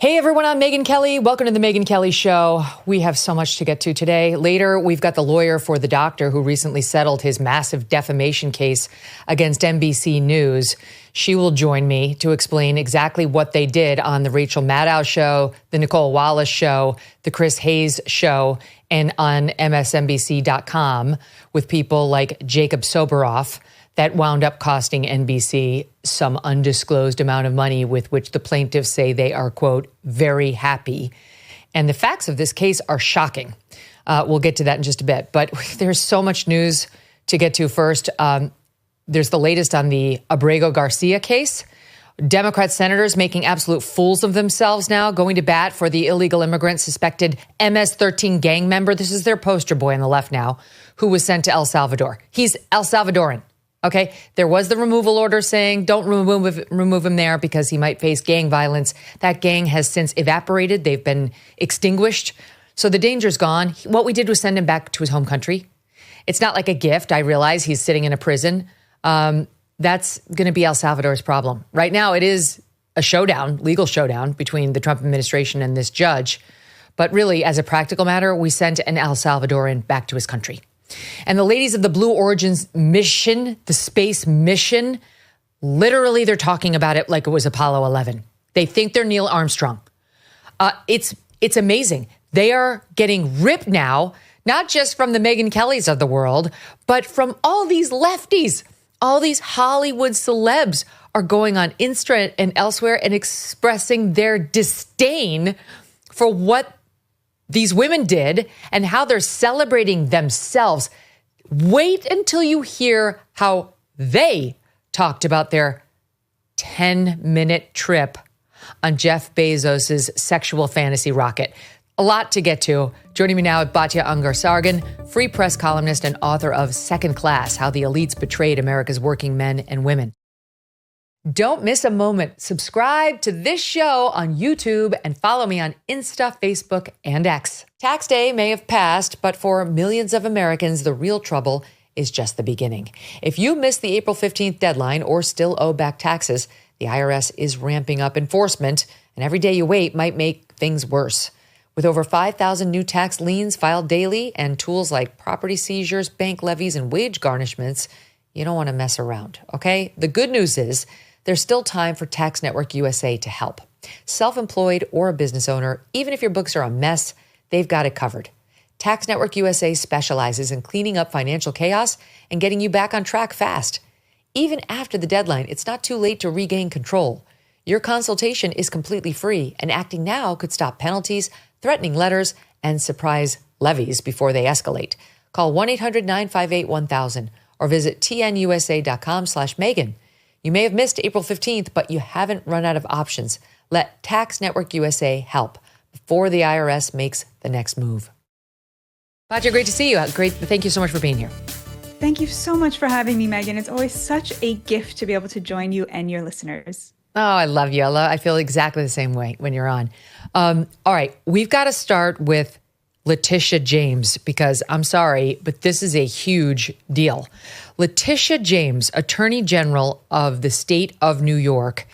Hey everyone, I'm Megyn Kelly. Welcome to the Megyn Kelly Show. We have so much to get to today. Later, we've got the lawyer for the doctor who recently settled his massive defamation case against NBC News. She will join me to explain exactly what they did on the Rachel Maddow show, the Nicole Wallace show, the Chris Hayes show, and on MSNBC.com with people like Jacob Soboroff that wound up costing NBC some undisclosed amount of money with which the plaintiffs say they are, quote, very happy. And the facts of this case are shocking. We'll get to that in just a bit. But there's so much news to get to first. There's the latest on the Abrego Garcia case. Democrat senators making absolute fools of themselves now, going to bat for the illegal immigrant suspected MS-13 gang member. This is their poster boy on the left now, who was sent to El Salvador. He's El Salvadoran. Okay, there was the removal order saying don't remove him there because he might face gang violence. That gang has since evaporated. They've been extinguished. So the danger's gone. What we did was send him back to his home country. It's not like a gift. I realize he's sitting in a prison. That's going to be El Salvador's problem. Right now, it is a showdown, legal showdown between the Trump administration and this judge. But really, as a practical matter, we sent an El Salvadoran back to his country. And the ladies of the Blue Origin's mission, the space mission, literally they're talking about it like it was Apollo 11. They think they're Neil Armstrong. It's amazing. They are getting ripped now, not just from the Megyn Kellys of the world, but from all these lefties. All these Hollywood celebs are going on Insta and elsewhere and expressing their disdain for what these women did and how they're celebrating themselves. Wait until you hear how they talked about their 10-minute trip on Jeff Bezos's sexual fantasy rocket. A lot to get to. Joining me now, Batya Ungar-Sargon, free press columnist and author of Second Class, How the Elites Betrayed America's Working Men and Women. Don't miss a moment. Subscribe to this show on YouTube and follow me on Insta, Facebook, and X. Tax day may have passed, but for millions of Americans, the real trouble is just the beginning. If you missed the April 15th deadline or still owe back taxes, the IRS is ramping up enforcement, and every day you wait might make things worse. With over 5,000 new tax liens filed daily and tools like property seizures, bank levies, and wage garnishments, you don't want to mess around, okay? The good news is there's still time for Tax Network USA to help. Self-employed or a business owner, even if your books are a mess, they've got it covered. Tax Network USA specializes in cleaning up financial chaos and getting you back on track fast. Even after the deadline, it's not too late to regain control. Your consultation is completely free, and acting now could stop penalties, threatening letters, and surprise levies before they escalate. Call 1-800-958-1000 or visit tnusa.com/Megyn. You may have missed April 15th, but you haven't run out of options. Let Tax Network USA help before the IRS makes the next move. Batya, great to see you. Great. Thank you so much for being here. Thank you so much for having me, Megyn. It's always such a gift to be able to join you and your listeners. Oh, I love you. I feel exactly the same way when you're on. All right. We've got to start with Letitia James because I'm sorry, but this is a huge deal. Letitia James, Attorney General of the state of New York,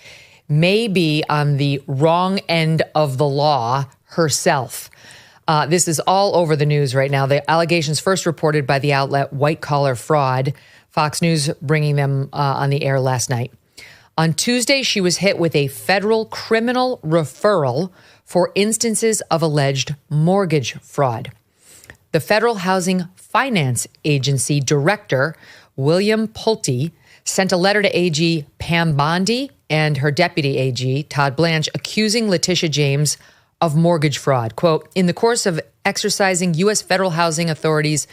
may be on the wrong end of the law herself. This is all over the news right now. The allegations first reported by the outlet White Collar Fraud, Fox News bringing them on the air last night. On Tuesday, she was hit with a federal criminal referral for instances of alleged mortgage fraud. The Federal Housing Finance Agency Director, William Pulte, sent a letter to AG Pam Bondi and her deputy AG, Todd Blanche, accusing Letitia James of mortgage fraud. Quote, in the course of exercising U.S. federal housing authorities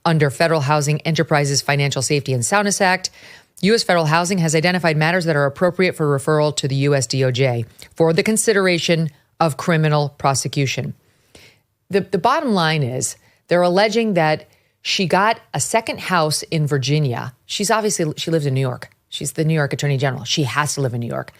under Federal Housing Enterprises Financial Safety and Soundness Act, U.S. federal housing has identified matters that are appropriate for referral to the U.S. DOJ for the consideration of criminal prosecution. The bottom line is they're alleging that she got a second house in Virginia. She lives in New York. She's the New York Attorney General. She has to live in New York.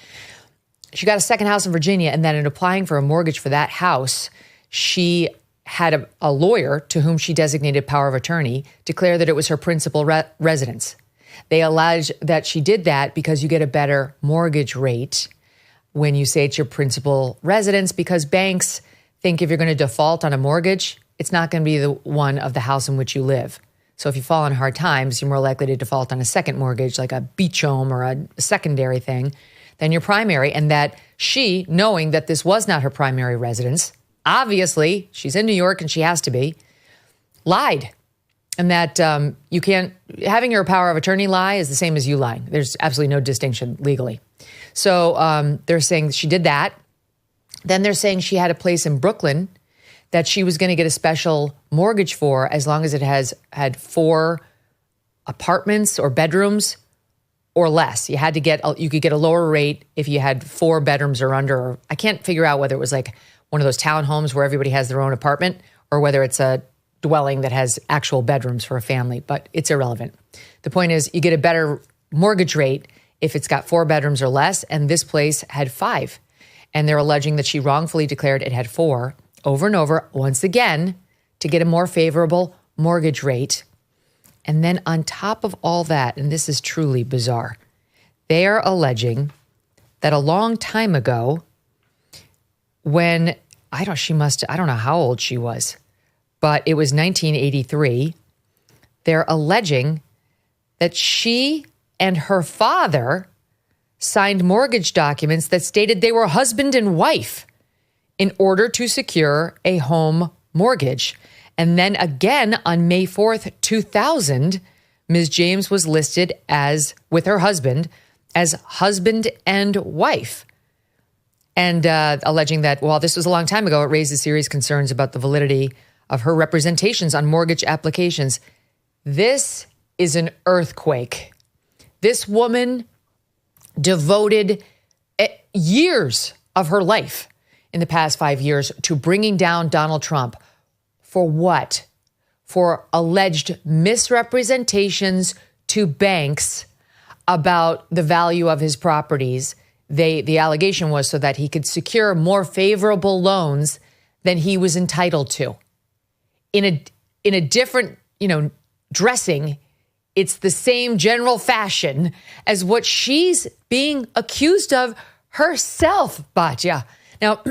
She got a second house in Virginia, and then in applying for a mortgage for that house, she had a lawyer to whom she designated power of attorney declare that it was her principal residence. They allege that she did that because you get a better mortgage rate when you say it's your principal residence, because banks think if you're going to default on a mortgage, it's not going to be the one of the house in which you live. So if you fall on hard times, you're more likely to default on a second mortgage, like a beach home or a secondary thing, than your primary. And that she, knowing that this was not her primary residence, obviously she's in New York and she has to be, lied. And that you can't, having your power of attorney lie is the same as you lying. There's absolutely no distinction legally. So they're saying she did that. Then they're saying she had a place in Brooklyn that she was going to get a special mortgage for as long as it had 4 apartments or bedrooms or less. You could get a lower rate if you had 4 bedrooms or under. Or I can't figure out whether it was like one of those townhomes where everybody has their own apartment or whether it's a dwelling that has actual bedrooms for a family, but it's irrelevant. The point is you get a better mortgage rate if it's got 4 bedrooms or less, and this place had 5. And they're alleging that she wrongfully declared it had 4 over and over, once again, to get a more favorable mortgage rate. And then on top of all that, and this is truly bizarre, they are alleging that a long time ago, when, I don't know how old she was, but it was 1983, they're alleging that she and her father signed mortgage documents that stated they were husband and wife in order to secure a home mortgage. And then again, on May 4th, 2000, Ms. James was listed with her husband as husband and wife. And alleging that while this was a long time ago, it raises serious concerns about the validity of her representations on mortgage applications. This is an earthquake. This woman devoted years of her life in the past 5 years to bringing down Donald Trump. For what? For alleged misrepresentations to banks about the value of his properties. The allegation was so that he could secure more favorable loans than he was entitled to. In a different, dressing, it's the same general fashion as what she's being accused of herself, Batya. Now,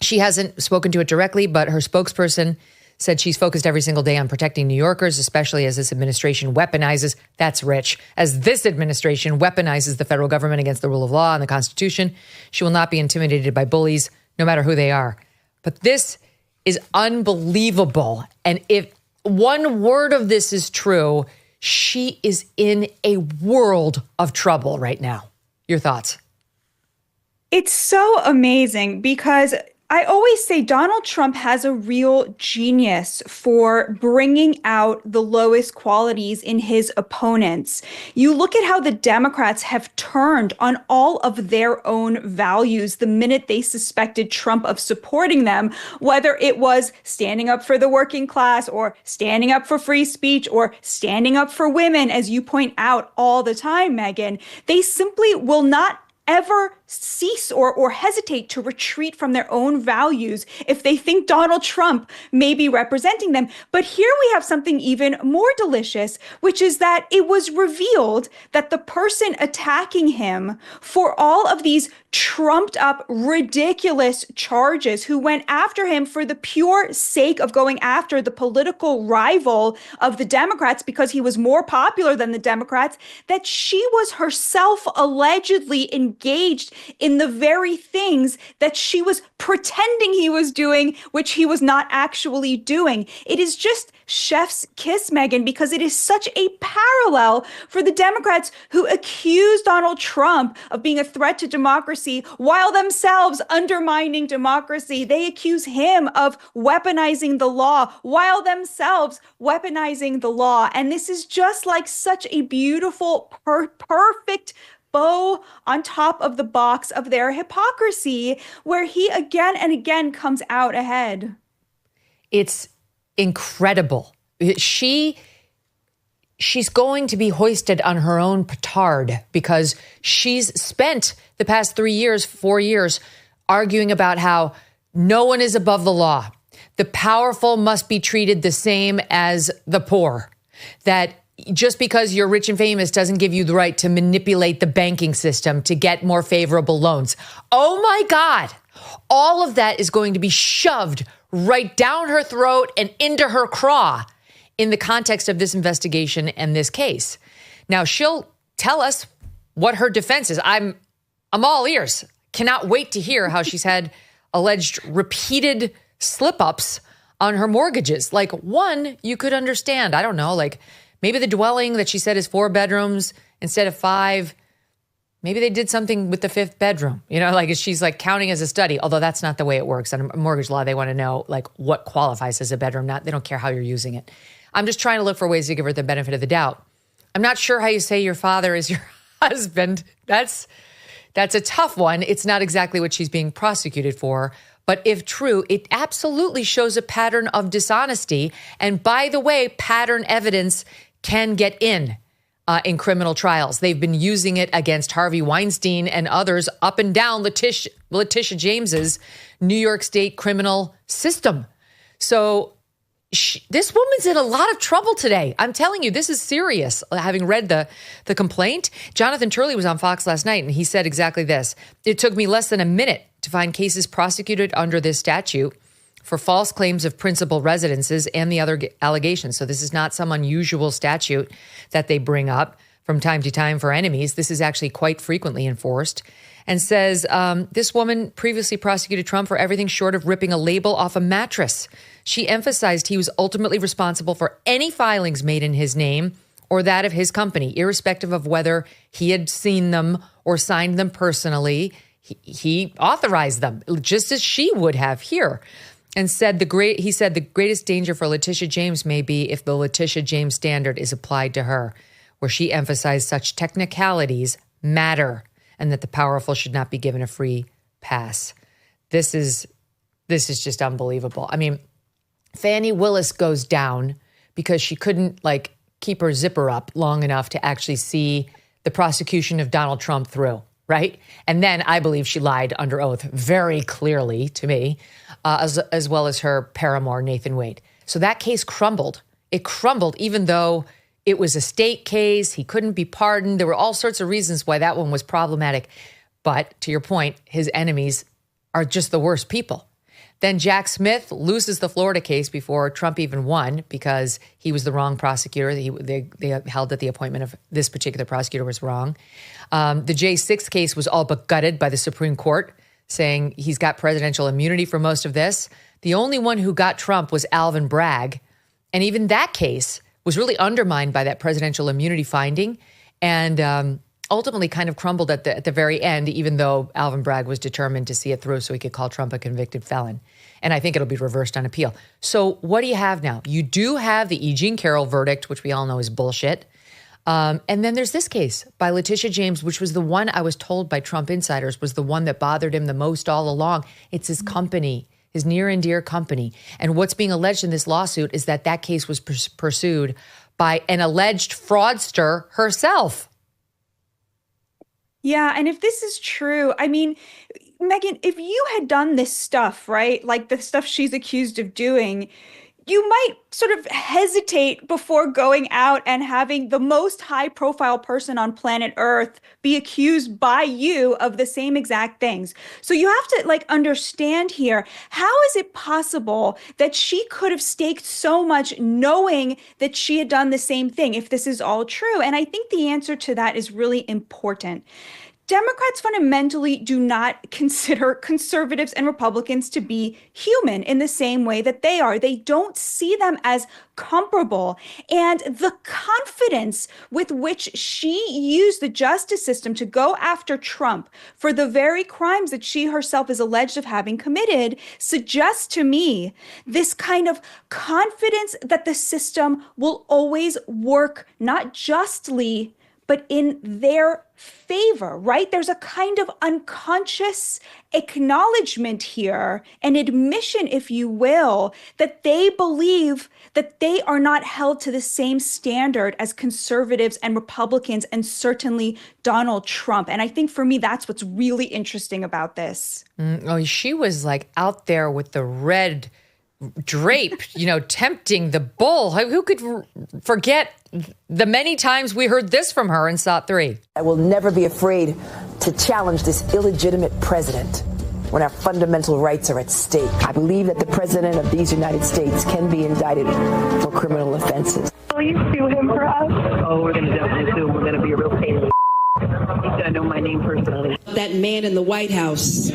she hasn't spoken to it directly, but her spokesperson said she's focused every single day on protecting New Yorkers, especially as this administration weaponizes, that's rich, as this administration weaponizes the federal government against the rule of law and the Constitution. She will not be intimidated by bullies, no matter who they are. But this is unbelievable. And if one word of this is true, she is in a world of trouble right now. Your thoughts? It's so amazing because I always say Donald Trump has a real genius for bringing out the lowest qualities in his opponents. You look at how the Democrats have turned on all of their own values the minute they suspected Trump of supporting them, whether it was standing up for the working class or standing up for free speech or standing up for women, as you point out all the time, Megyn. They simply will not ever cease or hesitate to retreat from their own values if they think Donald Trump may be representing them. But here we have something even more delicious, which is that it was revealed that the person attacking him for all of these trumped up, ridiculous charges, who went after him for the pure sake of going after the political rival of the Democrats because he was more popular than the Democrats, that she was herself allegedly engaged in the very things that she was pretending he was doing, which he was not actually doing. It is just chef's kiss, Megyn, because it is such a parallel for the Democrats who accuse Donald Trump of being a threat to democracy while themselves undermining democracy. They accuse him of weaponizing the law while themselves weaponizing the law. And this is just like such a beautiful, perfect bow on top of the box of their hypocrisy, where he again and again comes out ahead. It's incredible. She's going to be hoisted on her own petard because she's spent the past 4 years, arguing about how no one is above the law. The powerful must be treated the same as the poor. That just because you're rich and famous doesn't give you the right to manipulate the banking system to get more favorable loans. Oh my God. All of that is going to be shoved right down her throat and into her craw in the context of this investigation and this case. Now, she'll tell us what her defense is. I'm all ears. Cannot wait to hear how she's had alleged repeated slip-ups on her mortgages. Like, one, you could understand. I don't know, like maybe the dwelling that she said is 4 bedrooms instead of 5. Maybe they did something with the 5th bedroom, like she's like counting as a study, although that's not the way it works. On mortgage law, they want to know like what qualifies as a bedroom. They don't care how you're using it. I'm just trying to look for ways to give her the benefit of the doubt. I'm not sure how you say your father is your husband. That's a tough one. It's not exactly what she's being prosecuted for. But if true, it absolutely shows a pattern of dishonesty. And by the way, pattern evidence can get in criminal trials. They've been using it against Harvey Weinstein and others up and down Letitia James's New York State criminal system. So this woman's in a lot of trouble today. I'm telling you, this is serious. Having read the complaint, Jonathan Turley was on Fox last night, and he said exactly this. It took me less than a minute to find cases prosecuted under this statute for false claims of principal residences and the other allegations. So this is not some unusual statute that they bring up from time to time for enemies. This is actually quite frequently enforced. And says this woman previously prosecuted Trump for everything short of ripping a label off a mattress. She emphasized he was ultimately responsible for any filings made in his name or that of his company, irrespective of whether he had seen them or signed them personally. He authorized them, just as she would have here. And he said the greatest danger for Letitia James may be if the Letitia James standard is applied to her, where she emphasized such technicalities matter and that the powerful should not be given a free pass. This is just unbelievable. I mean, Fannie Willis goes down because she couldn't keep her zipper up long enough to actually see the prosecution of Donald Trump through, right? And then I believe she lied under oath very clearly to me, as well as her paramour, Nathan Wade. So that case crumbled. It crumbled even though it was a state case. He couldn't be pardoned. There were all sorts of reasons why that one was problematic. But to your point, his enemies are just the worst people. Then Jack Smith loses the Florida case before Trump even won because he was the wrong prosecutor. They held that the appointment of this particular prosecutor was wrong. The J6 case was all but gutted by the Supreme Court, saying he's got presidential immunity for most of this. The only one who got Trump was Alvin Bragg. And even that case was really undermined by that presidential immunity finding and ultimately kind of crumbled at the very end, even though Alvin Bragg was determined to see it through so he could call Trump a convicted felon. And I think it'll be reversed on appeal. So what do you have now? You do have the E. Jean Carroll verdict, which we all know is bullshit. And then there's this case by Letitia James, which was the one I was told by Trump insiders was the one that bothered him the most all along. It's his company, his near and dear company. And what's being alleged in this lawsuit is that case was pursued by an alleged fraudster herself. Yeah, and if this is true, I mean, Megyn, if you had done this stuff, right, like the stuff she's accused of doing, you might sort of hesitate before going out and having the most high-profile person on planet Earth be accused by you of the same exact things. So you have to understand here, how is it possible that she could have staked so much knowing that she had done the same thing if this is all true? And I think the answer to that is really important. Democrats fundamentally do not consider conservatives and Republicans to be human in the same way that they are. They don't see them as comparable. And the confidence with which she used the justice system to go after Trump for the very crimes that she herself is alleged of having committed suggests to me this kind of confidence that the system will always work not justly, but in their favor, right? There's a kind of unconscious acknowledgement here, an admission, if you will, that they believe that they are not held to the same standard as conservatives and Republicans, and certainly Donald Trump. And I think for me, that's what's really interesting about this. She was out there with the red drape, tempting the bull. Who could forget the many times we heard this from her in SOT 3? I will never be afraid to challenge this illegitimate president when our fundamental rights are at stake. I believe that the president of these United States can be indicted for criminal offenses. Will you sue him for us? Oh, we're going to definitely sue him. We're going to be a real pain in the He's going to know my name personally. That man in the White House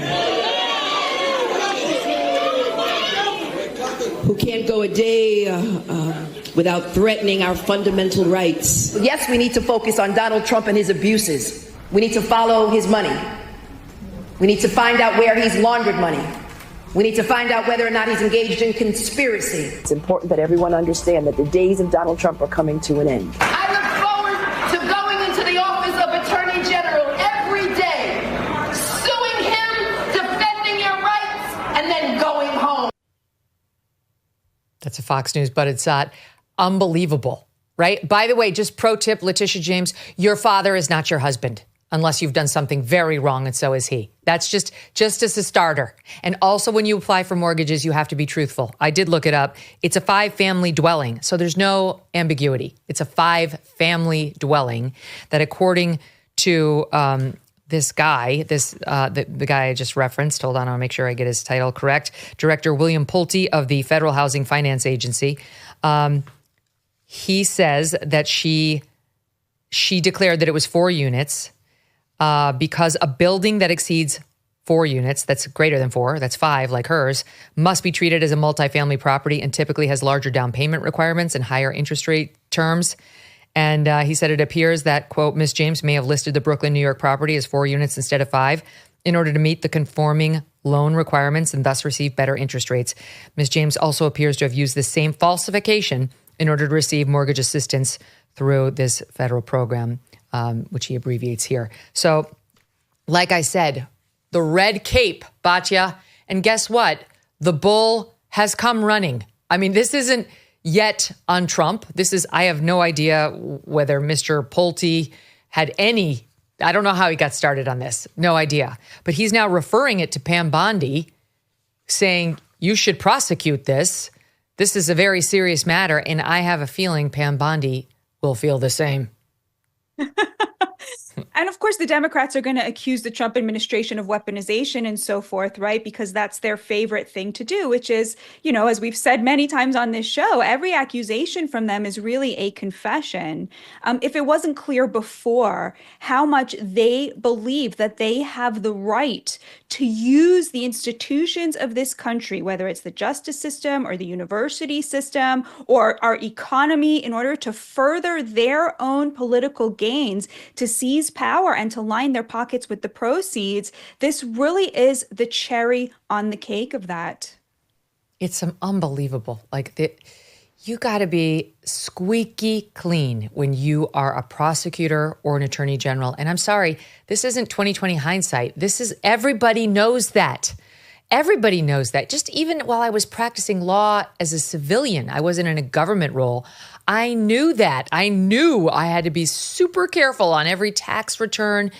who can't go a day without threatening our fundamental rights. Yes, we need to focus on Donald Trump and his abuses. We need to follow his money. We need to find out where he's laundered money. We need to find out whether or not he's engaged in conspiracy. It's important that everyone understand that the days of Donald Trump are coming to an end. I look forward to going into the office of Attorney General every day, suing him, defending your rights, and then going home. That's a Fox News butted SOT. Unbelievable, right? By the way, just pro tip, Letitia James, your father is not your husband unless you've done something very wrong, and so is he. That's just as a starter. And also, when you apply for mortgages, you have to be truthful. I did look it up. It's a 5-family dwelling, so there's no ambiguity. It's a 5-family dwelling that, according to this guy, the guy I just referenced, hold on, I'll make sure I get his title correct, Director William Pulte of the Federal Housing Finance Agency, he says that she declared that it was 4 units, because a building that exceeds 4 units, that's greater than 4, that's 5 like hers, must be treated as a multifamily property and typically has larger down payment requirements and higher interest rate terms. And he said it appears that, quote, Ms. James may have listed the Brooklyn, New York property as 4 units instead of 5 in order to meet the conforming loan requirements and thus receive better interest rates. Ms. James also appears to have used the same falsification in order to receive mortgage assistance through this federal program, which he abbreviates here. So, like I said, the red cape, Batya, and guess what? The bull has come running. I mean, this isn't yet on Trump. I have no idea whether Mr. Pulte had any, I don't know how he got started on this. No idea. But he's now referring it to Pam Bondi, saying, you should prosecute this. This is a very serious matter. And I have a feeling Pam Bondi will feel the same. And of course, the Democrats are going to accuse the Trump administration of weaponization and so forth, right? Because that's their favorite thing to do, which is, as we've said many times on this show, every accusation from them is really a confession. If it wasn't clear before how much they believe that they have the right to use the institutions of this country, whether it's the justice system or the university system or our economy, in order to further their own political gains, to seize power and to line their pockets with the proceeds, this really is the cherry on the cake of that. It's unbelievable. You got to be squeaky clean when you are a prosecutor or an attorney general. And I'm sorry, this isn't 2020 hindsight. Everybody knows that. Everybody knows that. Just even while I was practicing law as a civilian, I wasn't in a government role. I knew that. I knew I had to be super careful on every tax return.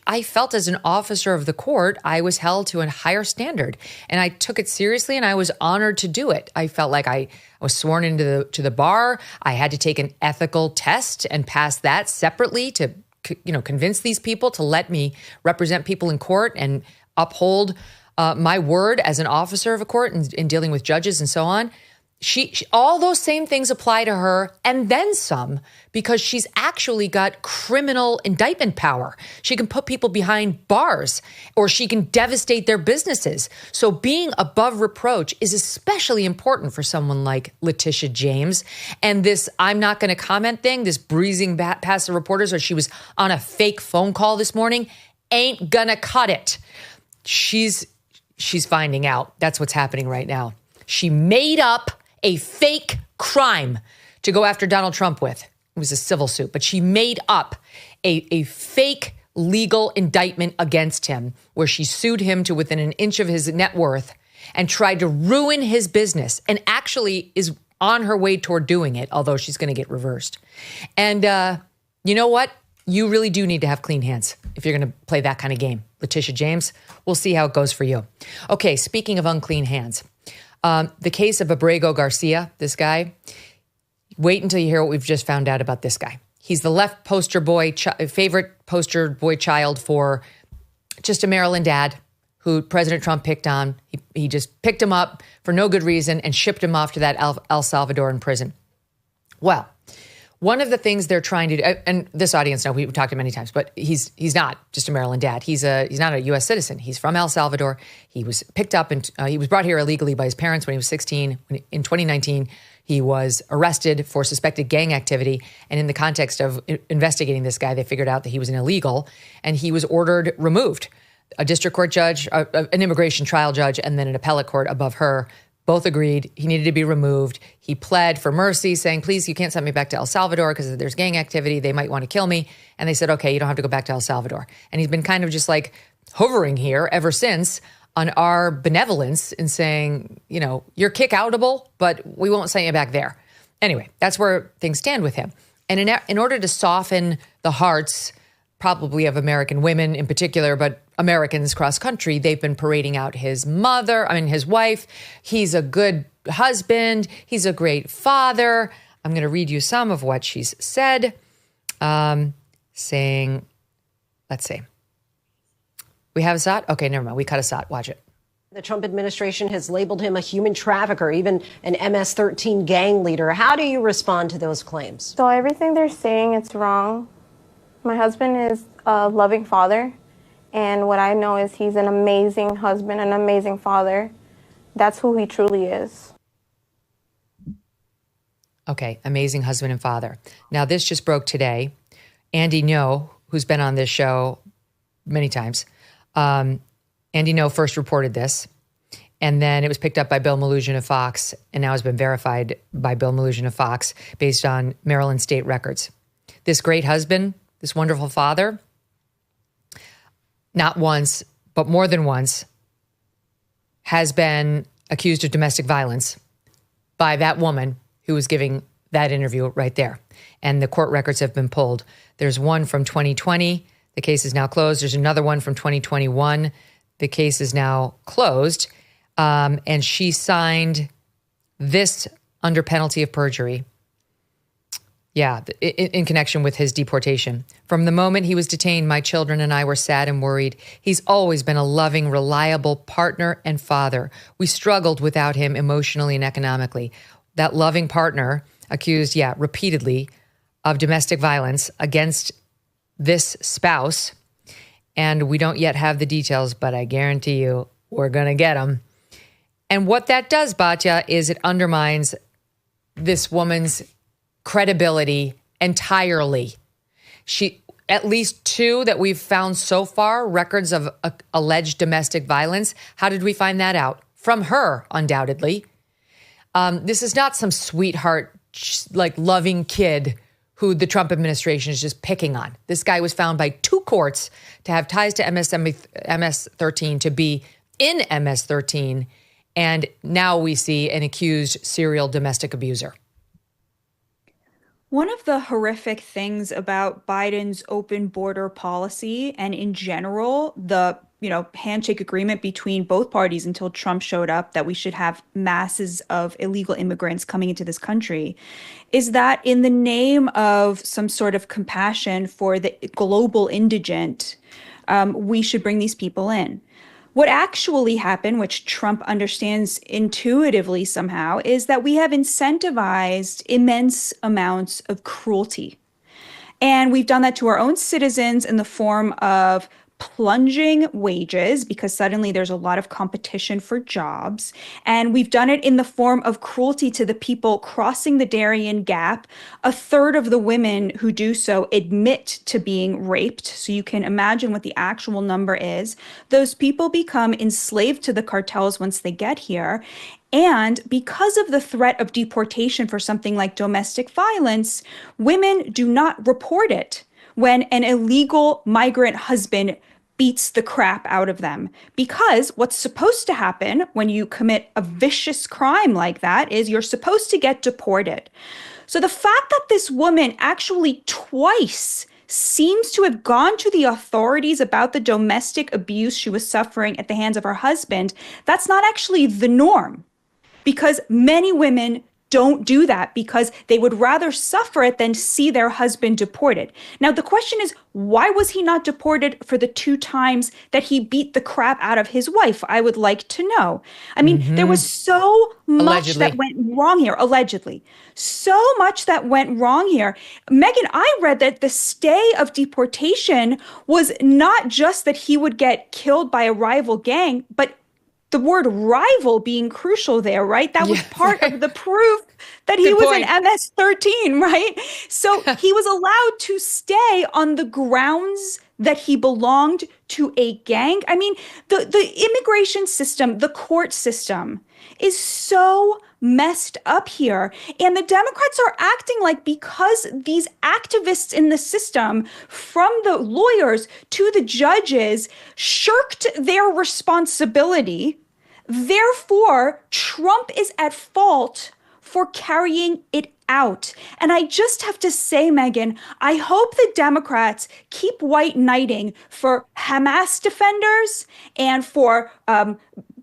I felt as an officer of the court, I was held to a higher standard, and I took it seriously, and I was honored to do it. I felt like I was sworn into the bar. I had to take an ethical test and pass that separately to, convince these people to let me represent people in court and uphold my word as an officer of a court in dealing with judges and so on. She all those same things apply to her and then some, because she's actually got criminal indictment power. She can put people behind bars, or she can devastate their businesses. So being above reproach is especially important for someone like Letitia James. And this I'm not going to comment thing, this breezing past the reporters, or she was on a fake phone call this morning, ain't gonna cut it. She's finding out. That's what's happening right now. She made up a fake crime to go after Donald Trump with. It was a civil suit, but she made up a fake legal indictment against him where she sued him to within an inch of his net worth and tried to ruin his business, and actually is on her way toward doing it, although she's going to get reversed. And you know what? You really do need to have clean hands if you're going to play that kind of game. Letitia James, we'll see how it goes for you. Okay, speaking of unclean hands, The case of Abrego Garcia, this guy, wait until you hear what we've just found out about this guy. He's the left poster boy, favorite poster boy child for just a Maryland dad who President Trump picked on. He just picked him up for no good reason and shipped him off to that El Salvadoran prison. Well, one of the things they're trying to do, and this audience know we've talked to him many times, but he's not just a Maryland dad. He's not a U.S. citizen. He's from El Salvador. He was picked up and he was brought here illegally by his parents when he was 16. In 2019, he was arrested for suspected gang activity. And in the context of investigating this guy, they figured out that he was an illegal and he was ordered removed. A district court judge, an immigration trial judge, and then an appellate court above her both agreed he needed to be removed. He pled for mercy, saying, please, you can't send me back to El Salvador because there's gang activity. They might want to kill me. And they said, okay, you don't have to go back to El Salvador. And he's been kind of just like hovering here ever since on our benevolence and saying, you know, you're kick-outable, but we won't send you back there. Anyway, that's where things stand with him. And in order to soften the hearts, probably of American women in particular, but Americans cross country, they've been parading out his wife. He's a good husband. He's a great father. I'm going to read you some of what she's said, saying, let's see. We have Assad? Okay, never mind. We cut Assad. Watch it. The Trump administration has labeled him a human trafficker, even an MS-13 gang leader. How do you respond to those claims? So everything they're saying, it's wrong. My husband is a loving father, and what I know is he's an amazing husband, an amazing father. That's who he truly is. Okay, amazing husband and father. Now, this just broke today. Andy Ngo, who's been on this show many times, Andy Ngo first reported this, and then it was picked up by Bill Malugin of Fox, and now has been verified by Bill Malugin of Fox based on Maryland state records. This great husband, this wonderful father, not once, but more than once, has been accused of domestic violence by that woman who was giving that interview right there. And the court records have been pulled. There's one from 2020. The case is now closed. There's another one from 2021. The case is now closed. And she signed this under penalty of perjury. Yeah, in connection with his deportation. From the moment he was detained, my children and I were sad and worried. He's always been a loving, reliable partner and father. We struggled without him emotionally and economically. That loving partner accused, repeatedly of domestic violence against this spouse. And we don't yet have the details, but I guarantee you we're going to get them. And what that does, Batya, is it undermines this woman's credibility entirely. She, at least two that we've found so far, records of alleged domestic violence. How did we find that out? From her, undoubtedly. This is not some sweetheart, like loving kid who the Trump administration is just picking on. This guy was found by two courts to have ties to MS-13, to be in MS-13. And now we see an accused serial domestic abuser. One of the horrific things about Biden's open border policy and in general, the handshake agreement between both parties until Trump showed up that we should have masses of illegal immigrants coming into this country, is that in the name of some sort of compassion for the global indigent, we should bring these people in. What actually happened, which Trump understands intuitively somehow, is that we have incentivized immense amounts of cruelty. And we've done that to our own citizens in the form of plunging wages, because suddenly there's a lot of competition for jobs. And we've done it in the form of cruelty to the people crossing the Darien Gap. A third of the women who do so admit to being raped. So you can imagine what the actual number is. Those people become enslaved to the cartels once they get here. And because of the threat of deportation for something like domestic violence, women do not report it when an illegal migrant husband beats the crap out of them. Because what's supposed to happen when you commit a vicious crime like that is you're supposed to get deported. So the fact that this woman actually twice seems to have gone to the authorities about the domestic abuse she was suffering at the hands of her husband, that's not actually the norm. because many women don't do that because they would rather suffer it than see their husband deported. Now, the question is, why was he not deported for the 2 times that he beat the crap out of his wife? I would like to know. I mean, there was so much that went wrong here, allegedly. So much that went wrong here. Megyn, I read that the stay of deportation was not just that he would get killed by a rival gang, but the word rival being crucial there, right? That was part of the proof that he was an MS-13, right? So he was allowed to stay on the grounds that he belonged to a gang. I mean, the immigration system, the court system is so messed up here. And the Democrats are acting like because these activists in the system, from the lawyers to the judges, shirked their responsibility, therefore Trump is at fault for carrying it out. And I just have to say, Megyn, I hope the Democrats keep white knighting for Hamas defenders and for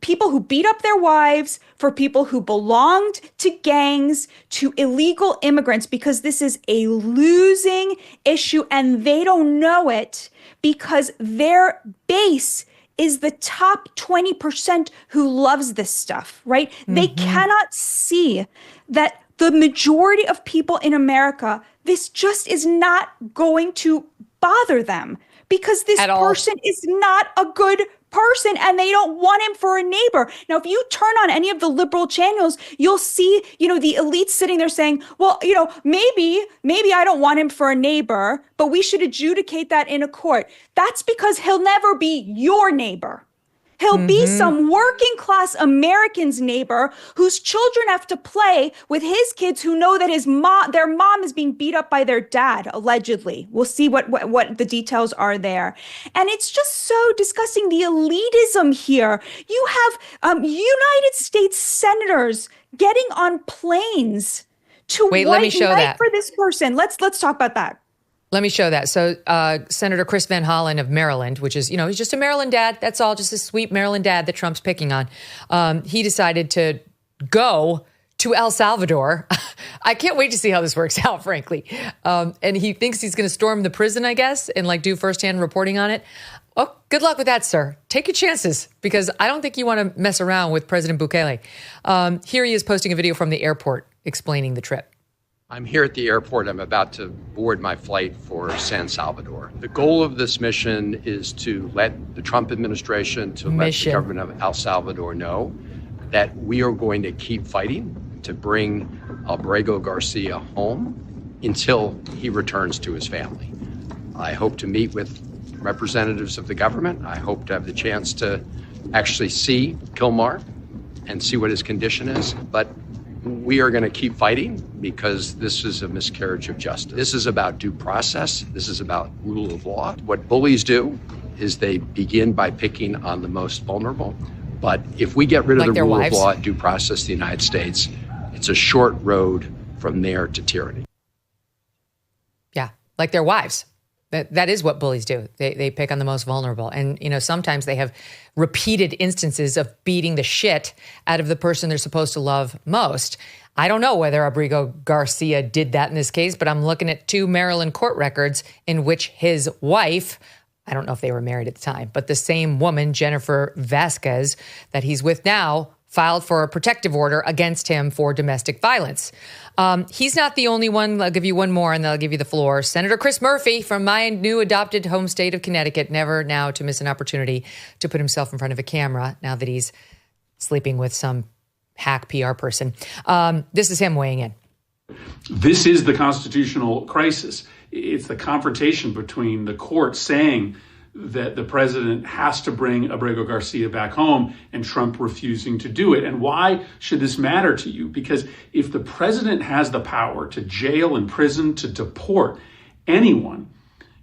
people who beat up their wives, for people who belonged to gangs, to illegal immigrants, because this is a losing issue and they don't know it because their base is the top 20% who loves this stuff, right? They cannot see that the majority of people in America, this just is not going to bother them because this person is not a good person and they don't want him for a neighbor. Now, if you turn on any of the liberal channels, you'll see, the elites sitting there saying, well, maybe I don't want him for a neighbor, but we should adjudicate that in a court. That's because he'll never be your neighbor. He'll be some working class American's neighbor whose children have to play with his kids who know that their mom is being beat up by their dad, allegedly. We'll see what the details are there. And it's just so disgusting, the elitism here. You have United States senators getting on planes to let me show that for this person. Let's talk about that. Let me show that. So Senator Chris Van Hollen of Maryland, which is, he's just a Maryland dad. That's all, just a sweet Maryland dad that Trump's picking on. He decided to go to El Salvador. I can't wait to see how this works out, frankly. And he thinks he's going to storm the prison, I guess, and do firsthand reporting on it. Oh, good luck with that, sir. Take your chances, because I don't think you want to mess around with President Bukele. Here he is posting a video from the airport explaining the trip. I'm here at the airport. I'm about to board my flight for San Salvador. The goal of this mission is to let the Trump administration, let the government of El Salvador know that we are going to keep fighting to bring Abrego Garcia home until he returns to his family. I hope to meet with representatives of the government. I hope to have the chance to actually see Kilmar and see what his condition is. But we are going to keep fighting because this is a miscarriage of justice. This is about due process. This is about rule of law. What bullies do is they begin by picking on the most vulnerable. But if we get rid of the rule of law and due process in the United States, it's a short road from there to tyranny. Yeah, like their wives. That is what bullies do. They pick on the most vulnerable. And, sometimes they have repeated instances of beating the shit out of the person they're supposed to love most. I don't know whether Abrego Garcia did that in this case, but I'm looking at 2 Maryland court records in which his wife, I don't know if they were married at the time, but the same woman, Jennifer Vasquez, that he's with now, filed for a protective order against him for domestic violence. He's not the only one. I'll give you one more and then I'll give you the floor. Senator Chris Murphy from my new adopted home state of Connecticut, never now to miss an opportunity to put himself in front of a camera now that he's sleeping with some hack PR person. This is him weighing in. This is the constitutional crisis. It's the confrontation between the court saying that the president has to bring Abrego Garcia back home and Trump refusing to do it. And why should this matter to you? Because if the president has the power to jail, imprison, to deport anyone,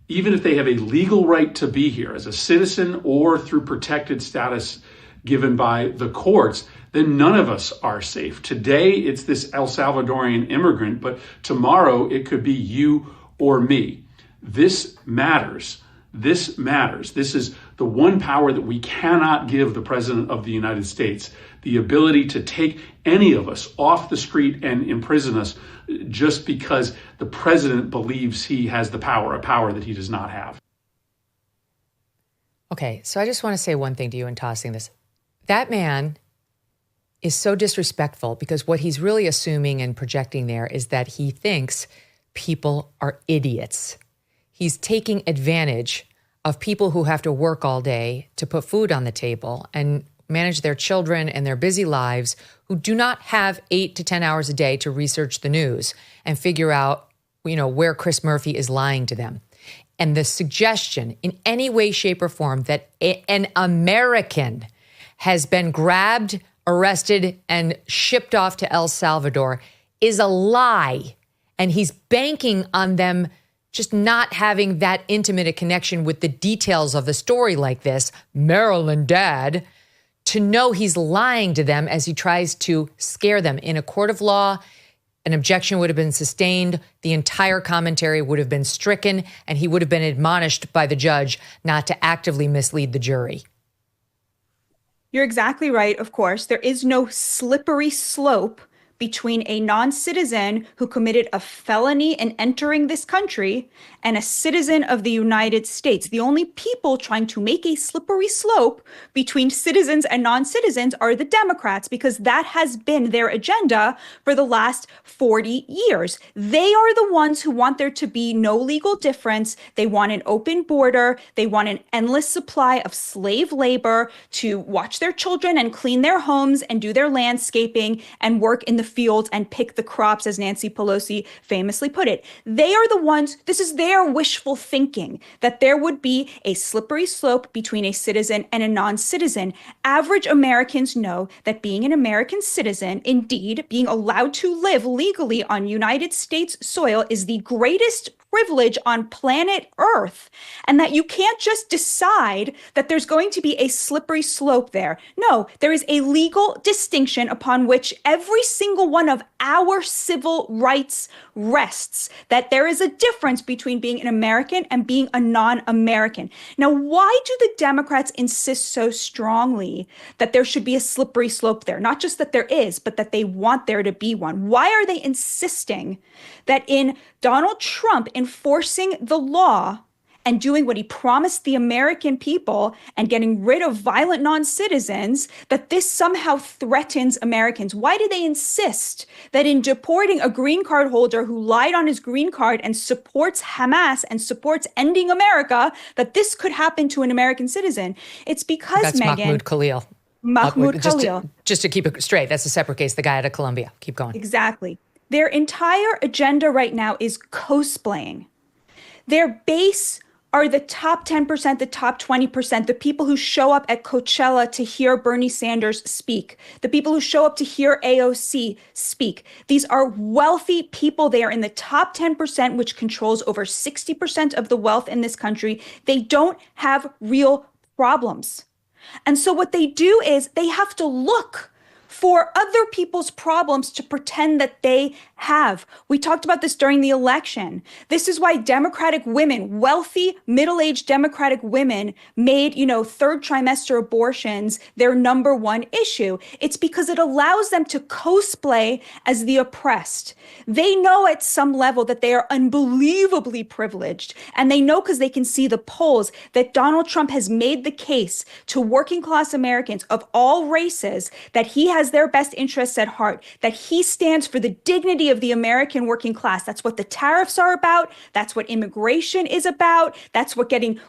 even if they have a legal right to be here as a citizen or through protected status given by the courts, then none of us are safe. Today, it's this El Salvadorian immigrant, but tomorrow it could be you or me. This matters. This matters. This is the one power that we cannot give the president of the United States. the ability to take any of us off the street and imprison us just because the president believes he has the power, a power that he does not have. Okay, so I just want to say one thing to you in tossing this. That man is so disrespectful because what he's really assuming and projecting there is that he thinks people are idiots. He's taking advantage of people who have to work all day to put food on the table and manage their children and their busy lives, who do not have 8 to 10 hours a day to research the news and figure out, where Chris Murphy is lying to them. And the suggestion in any way, shape, or form that an American has been grabbed, arrested, and shipped off to El Salvador is a lie. And he's banking on them just not having that intimate a connection with the details of the story like this, Maryland dad, to know he's lying to them as he tries to scare them. In a court of law, an objection would have been sustained, the entire commentary would have been stricken, and he would have been admonished by the judge not to actively mislead the jury. You're exactly right, of course. There is no slippery slope between a non-citizen who committed a felony in entering this country and a citizen of the United States. The only people trying to make a slippery slope between citizens and non-citizens are the Democrats, because that has been their agenda for the last 40 years. They are the ones who want there to be no legal difference. They want an open border. They want an endless supply of slave labor to watch their children and clean their homes and do their landscaping and work in the fields and pick the crops, as Nancy Pelosi famously put it. They are the ones, this is their wishful thinking, that there would be a slippery slope between a citizen and a non-citizen. Average Americans know that being an American citizen, indeed being allowed to live legally on United States soil, is the greatest privilege on planet Earth, and that you can't just decide that there's going to be a slippery slope there. No, there is a legal distinction upon which every single one of our civil rights rests, that there is a difference between being an American and being a non-American. Now, why do the Democrats insist so strongly that there should be a slippery slope there? Not just that there is, but that they want there to be one. Why are they insisting that in Donald Trump enforcing the law and doing what he promised the American people and getting rid of violent non-citizens, that this somehow threatens Americans? Why do they insist that in deporting a green card holder who lied on his green card and supports Hamas and supports ending America, that this could happen to an American citizen? It's because, that's Megyn, Mahmoud Khalil. Mahmoud Khalil. Just to keep it straight, that's a separate case, the guy out of Colombia. Keep going. Exactly. Their entire agenda right now is cosplaying. Their base are the top 10%, the top 20%, the people who show up at Coachella to hear Bernie Sanders speak, the people who show up to hear AOC speak. These are wealthy people. They are in the top 10%, which controls over 60% of the wealth in this country. They don't have real problems. And so what they do is they have to look for other people's problems to pretend that they have. We talked about this during the election. This is why Democratic women, wealthy, middle-aged Democratic women, made, third trimester abortions their number one issue. It's because it allows them to cosplay as the oppressed. They know at some level that they are unbelievably privileged. And they know, because they can see the polls, that Donald Trump has made the case to working class Americans of all races that he has their best interests at heart, that he stands for the dignity of the American working class. That's what the tariffs are about. That's what immigration is about. That's what getting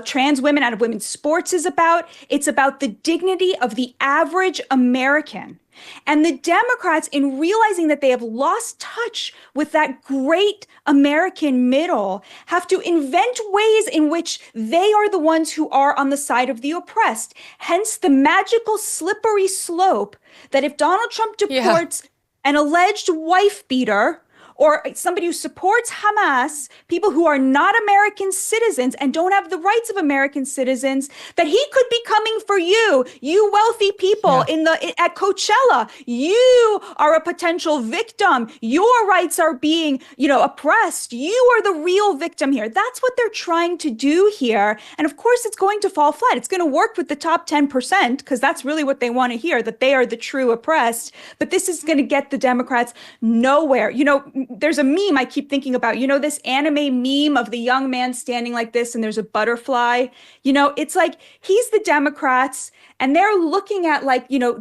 trans women out of women's sports is about. It's about the dignity of the average American. And the Democrats, in realizing that they have lost touch with that great American middle, have to invent ways in which they are the ones who are on the side of the oppressed. Hence the magical slippery slope that if Donald Trump deports an alleged wife beater or somebody who supports Hamas, people who are not American citizens and don't have the rights of American citizens, that he could be coming for you, you wealthy people at Coachella. You are a potential victim. Your rights are being, oppressed. You are the real victim here. That's what they're trying to do here. And of course, it's going to fall flat. It's going to work with the top 10% because that's really what they want to hear, that they are the true oppressed. But this is going to get the Democrats nowhere. There's a meme I keep thinking about, this anime meme of the young man standing like this and there's a butterfly. It's like he's the Democrats and they're looking at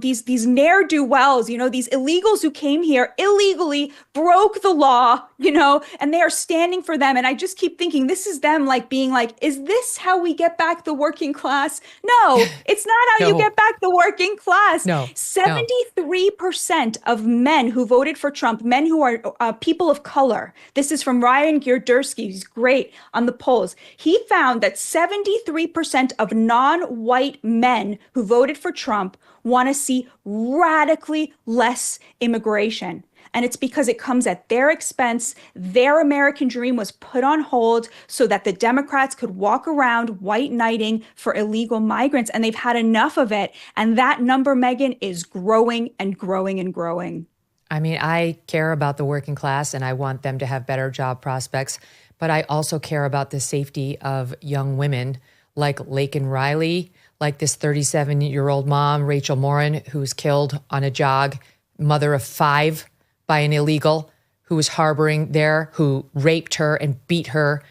these ne'er-do-wells, these illegals who came here illegally, broke the law, and they are standing for them. And I just keep thinking this is them being like, is this how we get back the working class? No, it's not how you get back the working class. No. 73% of men who voted for Trump, men who are people of color. This is from Ryan Gierdersky. He's great on the polls. He found that 73% of non-white men who voted for Trump want to see radically less immigration. And it's because it comes at their expense. Their American dream was put on hold so that the Democrats could walk around white knighting for illegal migrants. And they've had enough of it. And that number, Megyn, is growing and growing and growing. I mean, I care about the working class and I want them to have better job prospects. But I also care about the safety of young women like Laken Riley, like this 37-year-old mom, Rachel Morin, who's killed on a jog, mother of 5 by an illegal who was harboring there, who raped her and beat her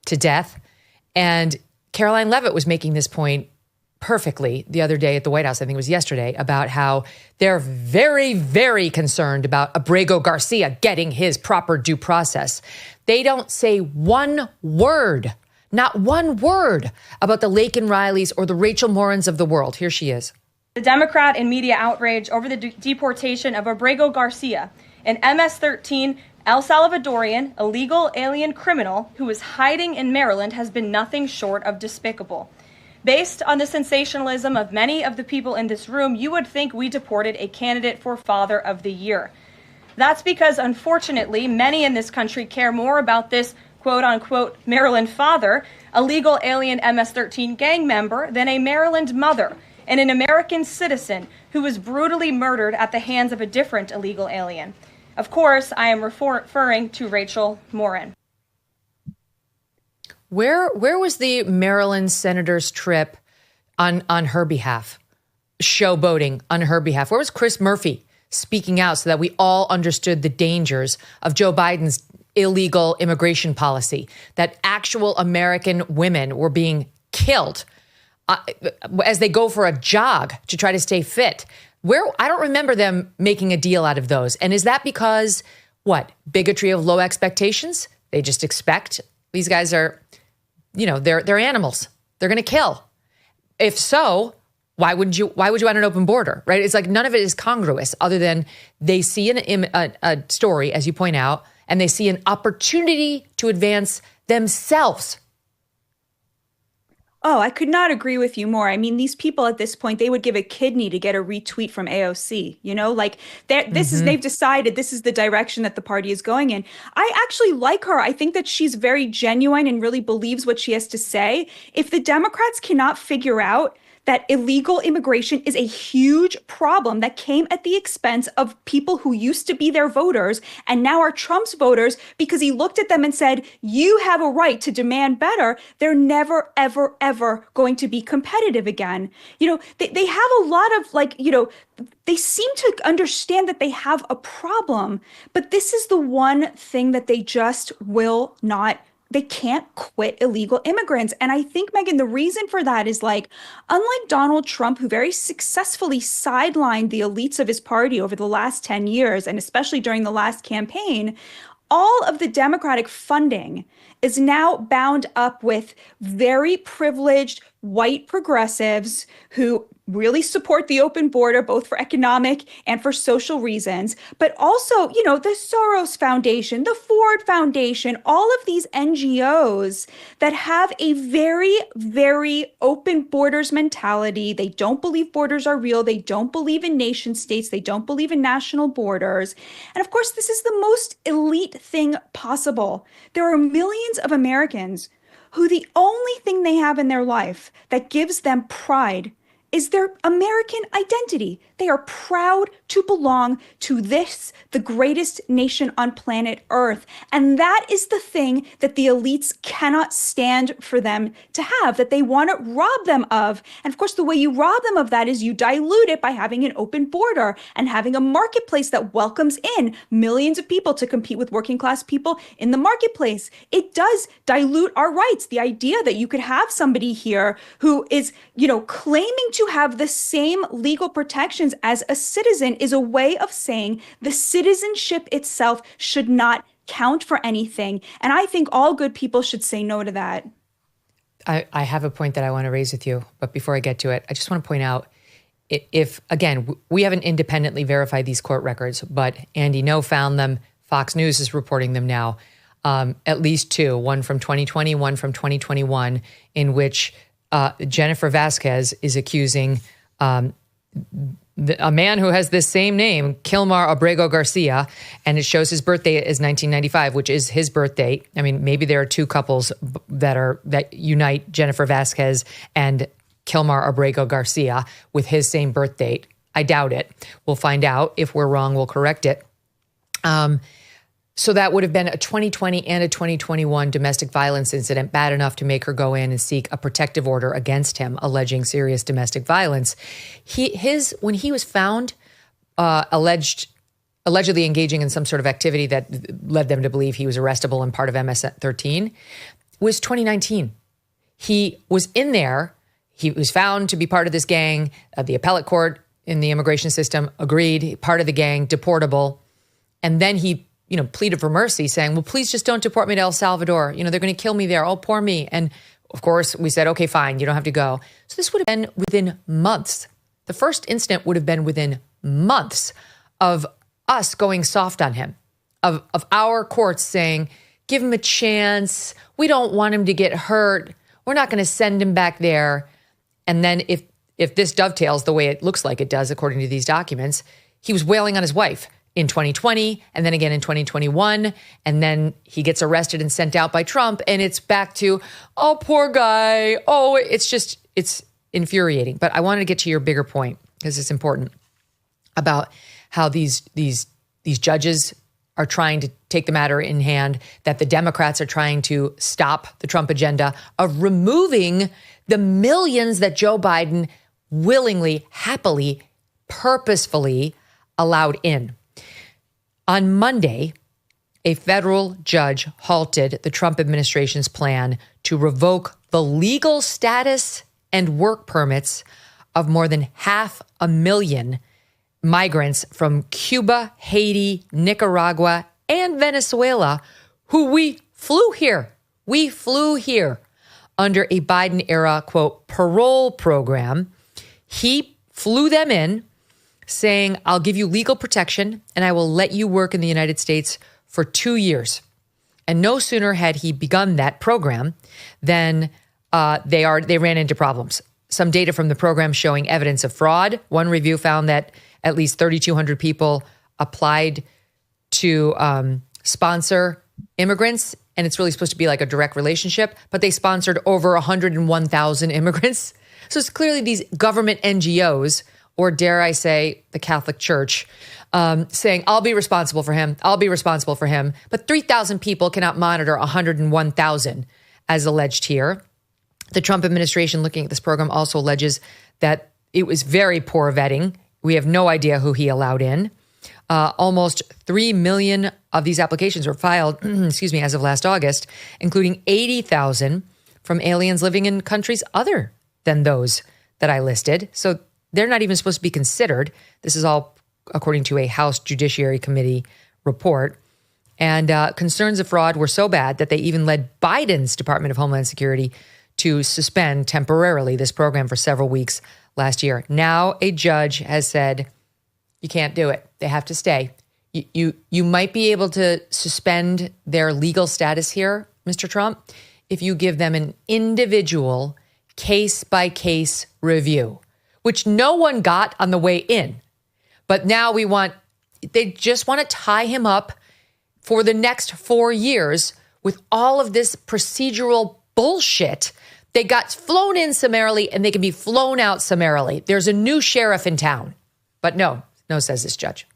to death. And Caroline Leavitt was making this point perfectly the other day at the White House, I think it was yesterday, about how they're very, very concerned about Abrego Garcia getting his proper due process. They don't say one word, not one word about the Laken Rileys or the Rachel Morins of the world. Here she is. The Democrat and media outrage over the deportation of Abrego Garcia, an MS-13 El Salvadorian illegal alien criminal who is hiding in Maryland, has been nothing short of despicable. Based on the sensationalism of many of the people in this room, you would think we deported a candidate for Father of the Year. That's because, unfortunately, many in this country care more about this quote-unquote Maryland father, a legal alien MS-13 gang member, than a Maryland mother and an American citizen who was brutally murdered at the hands of a different illegal alien. Of course, I am referring to Rachel Morin. Where was the Maryland senator's trip on her behalf, showboating on her behalf? Where was Chris Murphy speaking out so that we all understood the dangers of Joe Biden's illegal immigration policy, that actual American women were being killed as they go for a jog to try to stay fit? I don't remember them making a deal out of those. And is that because, bigotry of low expectations? They just expect these guys are, they're animals. They're going to kill. If so, why would you want an open border, right? It's like none of it is congruous other than they see a story, as you point out, and they see an opportunity to advance themselves. Oh, I could not agree with you more. I mean, these people at this point, they would give a kidney to get a retweet from AOC, they've decided this is the direction that the party is going in. I actually like her. I think that she's very genuine and really believes what she has to say. If the Democrats cannot figure out that illegal immigration is a huge problem that came at the expense of people who used to be their voters and now are Trump's voters because he looked at them and said, you have a right to demand better, they're never, ever, ever going to be competitive again. They have a lot of they seem to understand that they have a problem, but this is the one thing that they just will not. They can't quit illegal immigrants. And I think, Megyn, the reason for that is unlike Donald Trump, who very successfully sidelined the elites of his party over the last 10 years, and especially during the last campaign, all of the Democratic funding is now bound up with very privileged, white progressives who really support the open border, both for economic and for social reasons, but also, you know, the Soros Foundation, the Ford Foundation, all of these NGOs that have a very, very open borders mentality. They don't believe borders are real. They don't believe in nation states. They don't believe in national borders. And of course, this is the most elite thing possible. There are millions of Americans who the only thing they have in their life that gives them pride is their American identity. They are proud to belong to this, the greatest nation on planet Earth. And that is the thing that the elites cannot stand for them to have, that they want to rob them of. And of course, the way you rob them of that is you dilute it by having an open border and having a marketplace that welcomes in millions of people to compete with working class people in the marketplace. It does dilute our rights. The idea that you could have somebody here who is, you know, claiming to have the same legal protections as a citizen is a way of saying the citizenship itself should not count for anything. And I think all good people should say no to that. I have a point that I want to raise with you, but before I get to it, I just want to point out, if, again, we haven't independently verified these court records, but Andy No found them. Fox News is reporting them now. At least two, one from 2020, one from 2021, in which Jennifer Vasquez is accusing a man who has this same name, Kilmar Abrego Garcia, and it shows his birthday is 1995, which is his birth date. I mean, maybe there are two couples that unite Jennifer Vasquez and Kilmar Abrego Garcia with his same birth date. I doubt it. We'll find out. If we're wrong, we'll correct it. So that would have been a 2020 and a 2021 domestic violence incident, bad enough to make her go in and seek a protective order against him, alleging serious domestic violence. When he was found allegedly engaging in some sort of activity that led them to believe he was arrestable and part of MS-13, was 2019. He was in there. He was found to be part of this gang. The appellate court in the immigration system agreed, part of the gang, deportable. And then he pleaded for mercy, saying, well, please just don't deport me to El Salvador. They're going to kill me there. Oh, poor me. And of course, we said, okay, fine, you don't have to go. So this would have been within months. The first incident would have been within months of us going soft on him, of our courts saying, give him a chance. We don't want him to get hurt. We're not going to send him back there. And then if this dovetails the way it looks like it does, according to these documents, he was wailing on his wife in 2020 and then again in 2021. And then he gets arrested and sent out by Trump. And it's back to, oh, poor guy. Oh, it's infuriating. But I wanted to get to your bigger point because it's important about how these judges are trying to take the matter in hand, that the Democrats are trying to stop the Trump agenda of removing the millions that Joe Biden willingly, happily, purposefully allowed in. On Monday, a federal judge halted the Trump administration's plan to revoke the legal status and work permits of more than 500,000 migrants from Cuba, Haiti, Nicaragua, and Venezuela, who we flew here. We flew here under a Biden-era, quote, parole program. He flew them in, saying, I'll give you legal protection and I will let you work in the United States for 2 years. And no sooner had he begun that program than they ran into problems. Some data from the program showing evidence of fraud. One review found that at least 3,200 people applied to sponsor immigrants, and it's really supposed to be like a direct relationship, but they sponsored over 101,000 immigrants. So it's clearly these government NGOs, or dare I say, the Catholic Church, saying, I'll be responsible for him. I'll be responsible for him. But 3,000 people cannot monitor 101,000, as alleged here. The Trump administration, looking at this program, also alleges that it was very poor vetting. We have no idea who he allowed in. Almost 3 million of these applications were filed, as of last August, including 80,000 from aliens living in countries other than those that I listed. So they're not even supposed to be considered. This is all according to a House Judiciary Committee report. And concerns of fraud were so bad that they even led Biden's Department of Homeland Security to suspend temporarily this program for several weeks last year. Now a judge has said, you can't do it. They have to stay. You might be able to suspend their legal status here, Mr. Trump, if you give them an individual case-by-case review, which no one got on the way in. But now they just want to tie him up for the next 4 years with all of this procedural bullshit. They got flown in summarily and they can be flown out summarily. There's a new sheriff in town. But no, says this judge.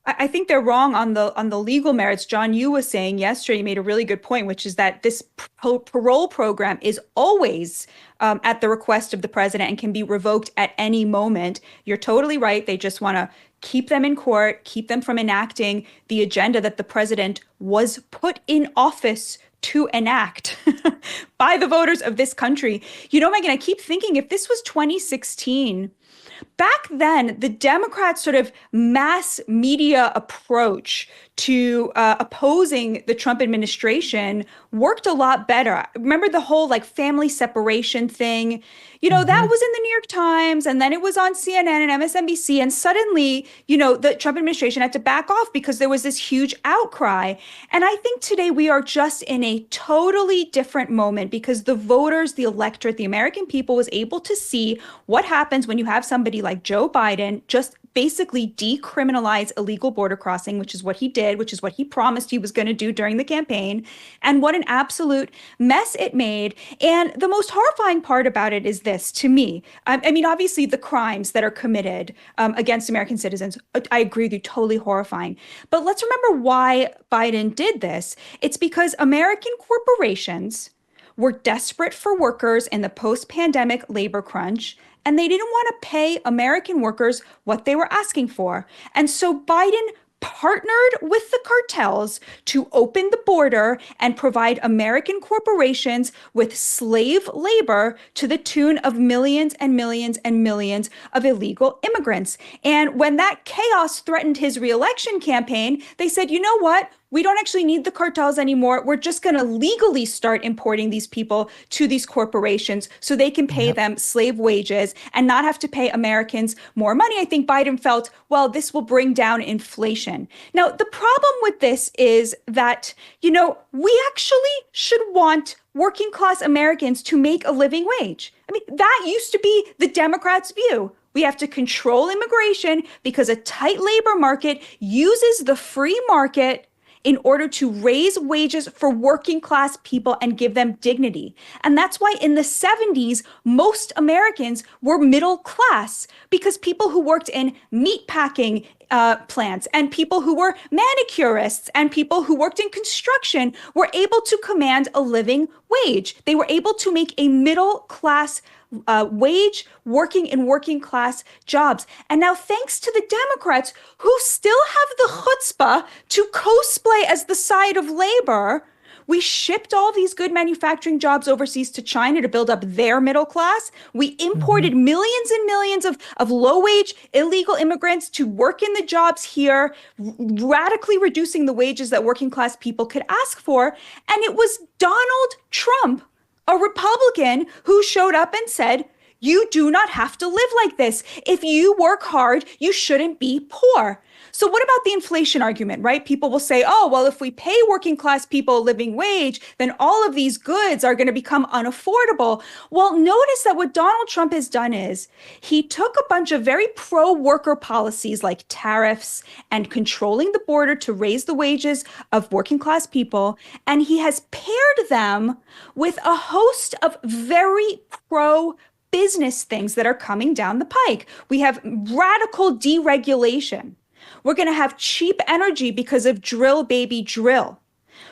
I think they're wrong on the legal merits. John, you was saying yesterday, you made a really good point, which is that this parole program is always at the request of the president and can be revoked at any moment. You're totally right. They just want to keep them in court, keep them from enacting the agenda that the president was put in office to enact by the voters of this country. You know, Megyn, I keep thinking if this was 2016, back then, the Democrats' sort of mass media approach to opposing the Trump administration worked a lot better. Remember the whole family separation thing? You know, that was in the New York Times, and then it was on CNN and MSNBC, and suddenly, the Trump administration had to back off because there was this huge outcry. And I think today we are just in a totally different moment because the voters, the electorate, the American people was able to see what happens when you have somebody like Joe Biden just basically decriminalize illegal border crossing, which is what he did, which is what he promised he was going to do during the campaign, and what an absolute mess it made. And the most horrifying part about it is this, to me. I mean, obviously, the crimes that are committed against American citizens, I agree with you, totally horrifying. But let's remember why Biden did this. It's because American corporations were desperate for workers in the post-pandemic labor crunch, and they didn't want to pay American workers what they were asking for. And so Biden partnered with the cartels to open the border and provide American corporations with slave labor to the tune of millions and millions and millions of illegal immigrants. And when that chaos threatened his reelection campaign, they said, you know what? We don't actually need the cartels anymore. We're just going to legally start importing these people to these corporations so they can pay them slave wages and not have to pay Americans more money. I think Biden felt, well, this will bring down inflation. Now, the problem with this is that, we actually should want working class Americans to make a living wage. I mean, that used to be the Democrats' view. We have to control immigration because a tight labor market uses the free market in order to raise wages for working class people and give them dignity. And that's why in the 70s, most Americans were middle class because people who worked in meatpacking plants and people who were manicurists and people who worked in construction were able to command a living wage. They were able to make a middle class wage working in working class jobs. And now thanks to the Democrats who still have the chutzpah to cosplay as the side of labor, we shipped all these good manufacturing jobs overseas to China to build up their middle class. We imported millions and millions of low-wage illegal immigrants to work in the jobs here, radically reducing the wages that working class people could ask for. And it was Donald Trump, a Republican, who showed up and said, you do not have to live like this. If you work hard, you shouldn't be poor. So what about the inflation argument, right? People will say, oh, well, if we pay working class people a living wage, then all of these goods are going to become unaffordable. Well, notice that what Donald Trump has done is he took a bunch of very pro-worker policies like tariffs and controlling the border to raise the wages of working class people, and he has paired them with a host of very pro-business things that are coming down the pike. We have radical deregulation. We're going to have cheap energy because of drill, baby, drill.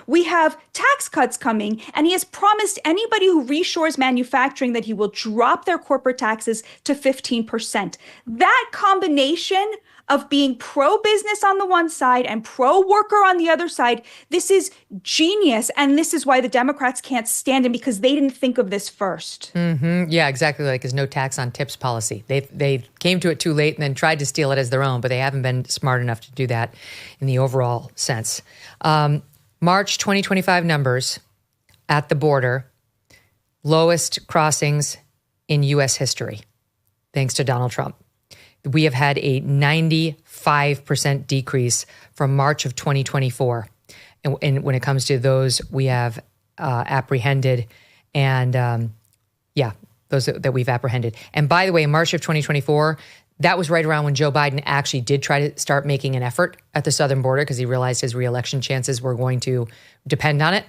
We have tax cuts coming, and he has promised anybody who reshores manufacturing that he will drop their corporate taxes to 15%. That combination of being pro-business on the one side and pro-worker on the other side, this is genius. And this is why the Democrats can't stand him, because they didn't think of this first. Yeah, exactly, like his no tax on tips policy. They came to it too late and then tried to steal it as their own, but they haven't been smart enough to do that in the overall sense. March 2025 numbers at the border. lowest crossings in U.S. history, thanks to Donald Trump. We have had a 95% decrease from March of 2024. And when it comes to those we have apprehended and, those that we've apprehended. And by the way, in March of 2024, that was right around when Joe Biden actually did try to start making an effort at the southern border because he realized his reelection chances were going to depend on it.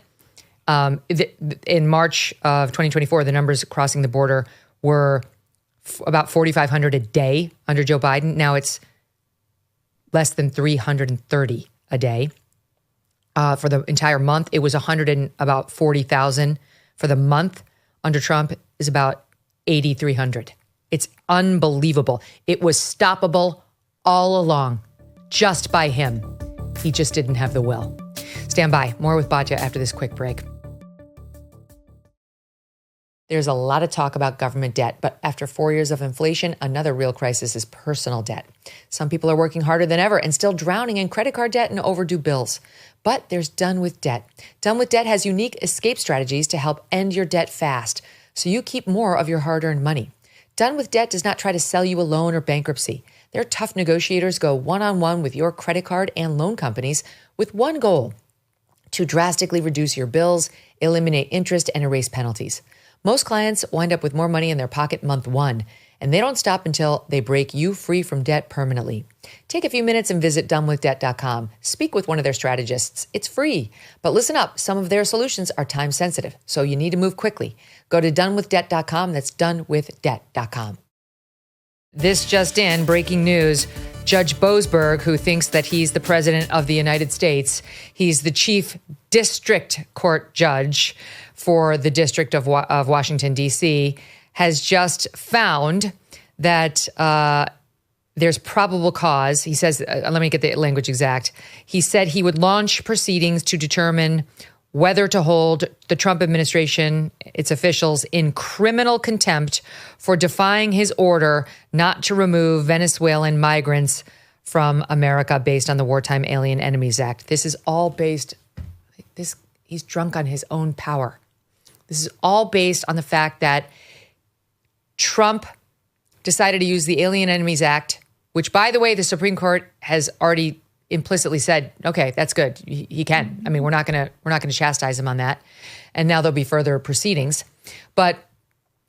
In March of 2024, the numbers crossing the border were about 4,500 a day under Joe Biden. Now it's less than 330 a day. For the entire month, it was about 40,000. For the month under Trump is about 8,300. It's unbelievable. It was stoppable all along, just by him. He just didn't have the will. Stand by. More with Batya after this quick break. There's a lot of talk about government debt, but after 4 years of inflation, another real crisis is personal debt. Some people are working harder than ever and still drowning in credit card debt and overdue bills. But there's Done with Debt. Done with Debt has unique escape strategies to help end your debt fast, so you keep more of your hard-earned money. Done with Debt does not try to sell you a loan or bankruptcy. Their tough negotiators go one-on-one with your credit card and loan companies with one goal: to drastically reduce your bills, eliminate interest, and erase penalties. Most clients wind up with more money in their pocket month one, and they don't stop until they break you free from debt permanently. Take a few minutes and visit donewithdebt.com. Speak with one of their strategists. It's free. But listen up, some of their solutions are time sensitive, so you need to move quickly. Go to donewithdebt.com. That's donewithdebt.com. This just in, breaking news. Judge Boasberg, who thinks that he's the president of the United States, he's the chief district court judge for the District of Washington, D.C., has just found that there's probable cause. He says, let me get the language exact. He said he would launch proceedings to determine whether to hold the Trump administration, its officials, in criminal contempt for defying his order not to remove Venezuelan migrants from America based on the Wartime Alien Enemies Act. This is all based, he's drunk on his own power. This is all based on the fact that Trump decided to use the Alien Enemies Act, which, by the way, the Supreme Court has already implicitly said, okay, that's good. He can. I mean, we're not going to chastise him on that. And now there'll be further proceedings. But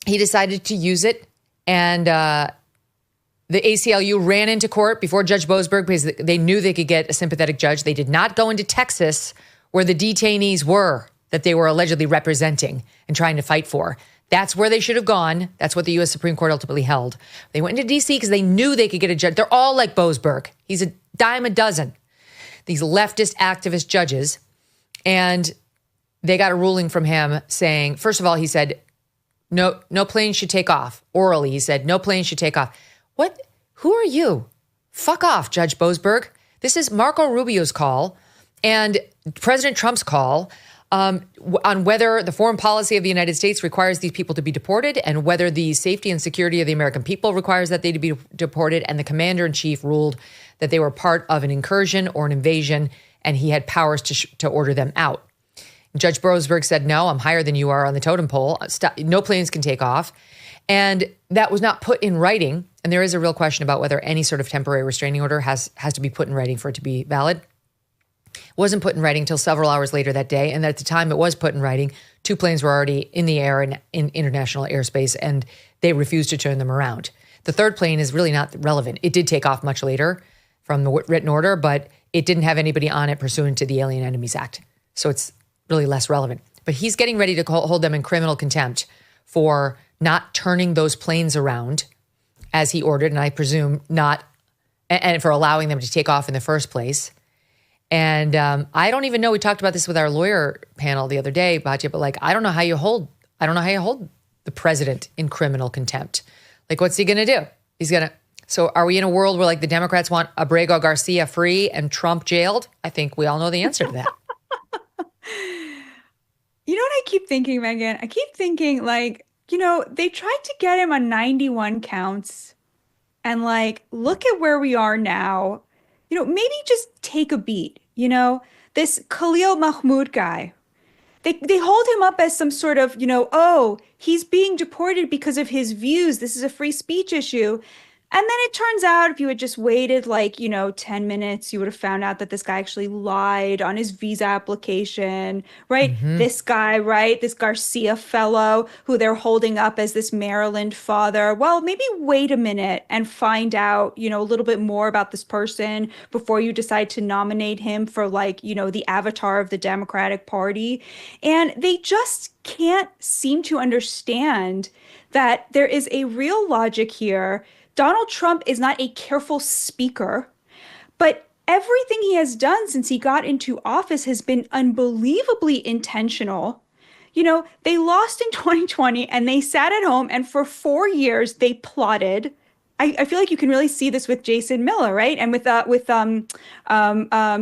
he decided to use it, and the ACLU ran into court before Judge Boasberg because they knew they could get a sympathetic judge. They did not go into Texas, where the detainees were that they were allegedly representing and trying to fight for. That's where they should have gone. That's what the U.S. Supreme Court ultimately held. They went into D.C. because they knew they could get a judge. They're all like Boasberg. He's a dime a dozen, these leftist activist judges. And they got a ruling from him saying, first of all, he said, no planes should take off. Orally, he said, no planes should take off. What? Who are you? Fuck off, Judge Boasberg. This is Marco Rubio's call and President Trump's call on whether the foreign policy of the United States requires these people to be deported and whether the safety and security of the American people requires that they to be deported. And the commander-in-chief ruled that they were part of an incursion or an invasion, and he had powers to order them out. Judge Boasberg said, no, I'm higher than you are on the totem pole. No planes can take off. And that was not put in writing. And there is a real question about whether any sort of temporary restraining order has to be put in writing for it to be valid. Wasn't put in writing until several hours later that day. And at the time it was put in writing, 2 planes were already in the air and in international airspace, and they refused to turn them around. The third plane is really not relevant. It did take off much later from the written order, but it didn't have anybody on it pursuant to the Alien Enemies Act. So it's really less relevant. But he's getting ready to hold them in criminal contempt for not turning those planes around as he ordered, and I presume not, and for allowing them to take off in the first place. And I don't even know, we talked about this with our lawyer panel the other day, Batya, but I don't know how you hold the president in criminal contempt. What's he going to do? So are we in a world where the Democrats want Abrego Garcia free and Trump jailed? I think we all know the answer to that. You know what I keep thinking, Megyn? I keep thinking they tried to get him on 91 counts and look at where we are now. Maybe just take a beat. This Khalil Mahmoud guy, They hold him up as some sort of, oh, he's being deported because of his views. This is a free speech issue. And then it turns out if you had just waited 10 minutes, you would have found out that this guy actually lied on his visa application, right? This guy, right? This Garcia fellow who they're holding up as this Maryland father. Well, maybe wait a minute and find out, a little bit more about this person before you decide to nominate him for the avatar of the Democratic Party. And they just can't seem to understand that there is a real logic here. Donald Trump is not a careful speaker, but everything he has done since he got into office has been unbelievably intentional. They lost in 2020 and they sat at home and for 4 years they plotted. I feel like you can really see this with Jason Miller, right? And with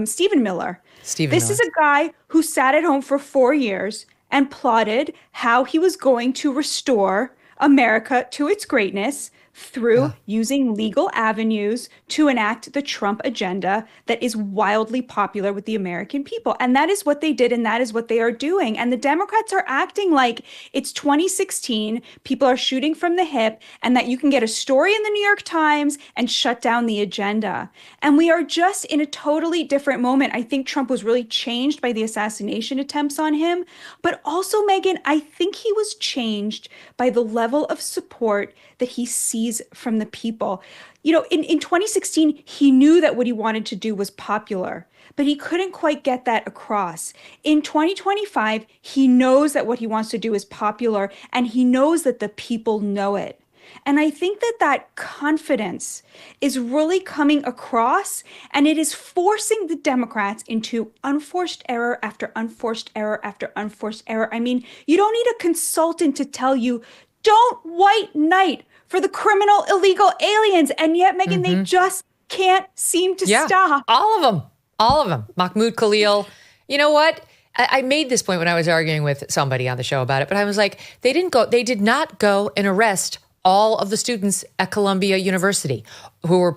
Stephen Miller. This is a guy who sat at home for 4 years and plotted how he was going to restore America to its greatness through using legal avenues to enact the Trump agenda that is wildly popular with the American people. And that is what they did, and that is what they are doing. And the Democrats are acting like it's 2016, people are shooting from the hip, and that you can get a story in the New York Times and shut down the agenda. And we are just in a totally different moment. I think Trump was really changed by the assassination attempts on him. But also, Megyn, I think he was changed by the level of support that he sees from the people. In 2016, he knew that what he wanted to do was popular, but he couldn't quite get that across. In 2025, he knows that what he wants to do is popular, and he knows that the people know it. And I think that confidence is really coming across, and it is forcing the Democrats into unforced error after unforced error after unforced error. I mean, you don't need a consultant to tell you, don't white knight for the criminal illegal aliens. And yet, Megyn, they just can't seem to stop. All of them. Mahmoud Khalil. You know what? I made this point when I was arguing with somebody on the show about it, but I was like, they did not go and arrest all of the students at Columbia University who were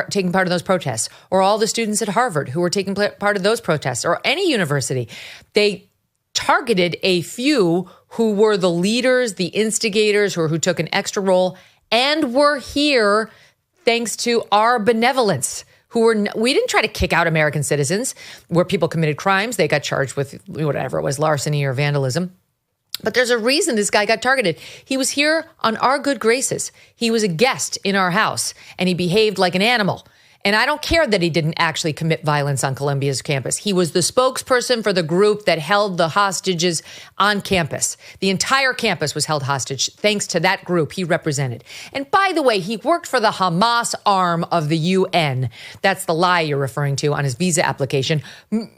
taking part in those protests, or all the students at Harvard who were taking part of those protests, or any university. They targeted a few who were the leaders, the instigators, who took an extra role and were here thanks to our benevolence. We didn't try to kick out American citizens where people committed crimes. They got charged with whatever it was, larceny or vandalism. But there's a reason this guy got targeted. He was here on our good graces. He was a guest in our house, and he behaved like an animal. And I don't care that he didn't actually commit violence on Columbia's campus. He was the spokesperson for the group that held the hostages on campus. The entire campus was held hostage thanks to that group he represented. And by the way, he worked for the Hamas arm of the UN. That's the lie you're referring to on his visa application.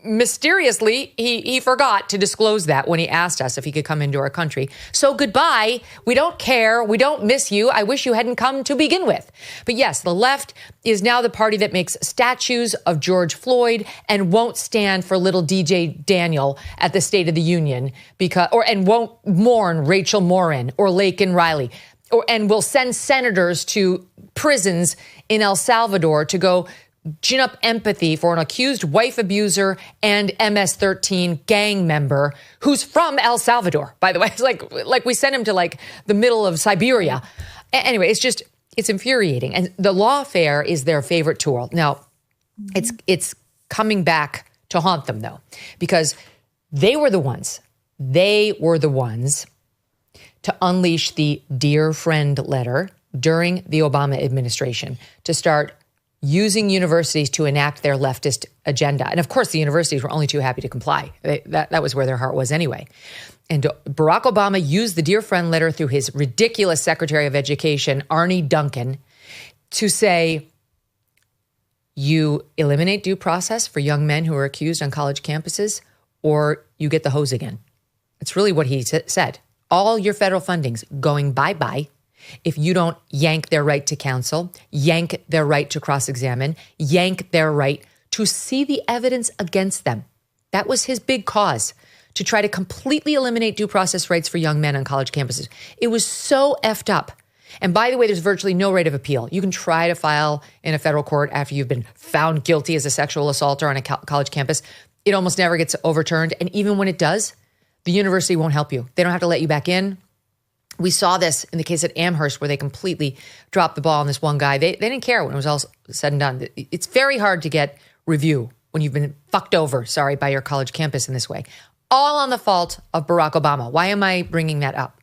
Mysteriously, he forgot to disclose that when he asked us if he could come into our country. So goodbye. We don't care. We don't miss you. I wish you hadn't come to begin with. But yes, the left is now the party that makes statues of George Floyd and won't stand for little DJ Daniel at the State of the Union and won't mourn Rachel Morin or Laken Riley, and will send senators to prisons in El Salvador to go gin up empathy for an accused wife abuser and MS-13 gang member who's from El Salvador. By the way, it's like we sent him to the middle of Siberia. Anyway, it's infuriating. And the lawfare is their favorite tool. Now, it's coming back to haunt them, though, because they were the ones to unleash the Dear Friend letter during the Obama administration to start using universities to enact their leftist agenda. And of course, the universities were only too happy to comply. That was where their heart was anyway. And Barack Obama used the Dear Friend letter through his ridiculous Secretary of Education, Arne Duncan, to say, you eliminate due process for young men who are accused on college campuses, or you get the hose again. It's really what he said. All your federal funding's going bye-bye if you don't yank their right to counsel, yank their right to cross-examine, yank their right to see the evidence against them. That was his big cause, to try to completely eliminate due process rights for young men on college campuses. It was so effed up. And by the way, there's virtually no right of appeal. You can try to file in a federal court after you've been found guilty as a sexual assaulter on a college campus. It almost never gets overturned. And even when it does, the university won't help you. They don't have to let you back in. We saw this in the case at Amherst where they completely dropped the ball on this one guy. They didn't care when it was all said and done. It's very hard to get review when you've been fucked over, by your college campus in this way. All on the fault of Barack Obama. Why am I bringing that up?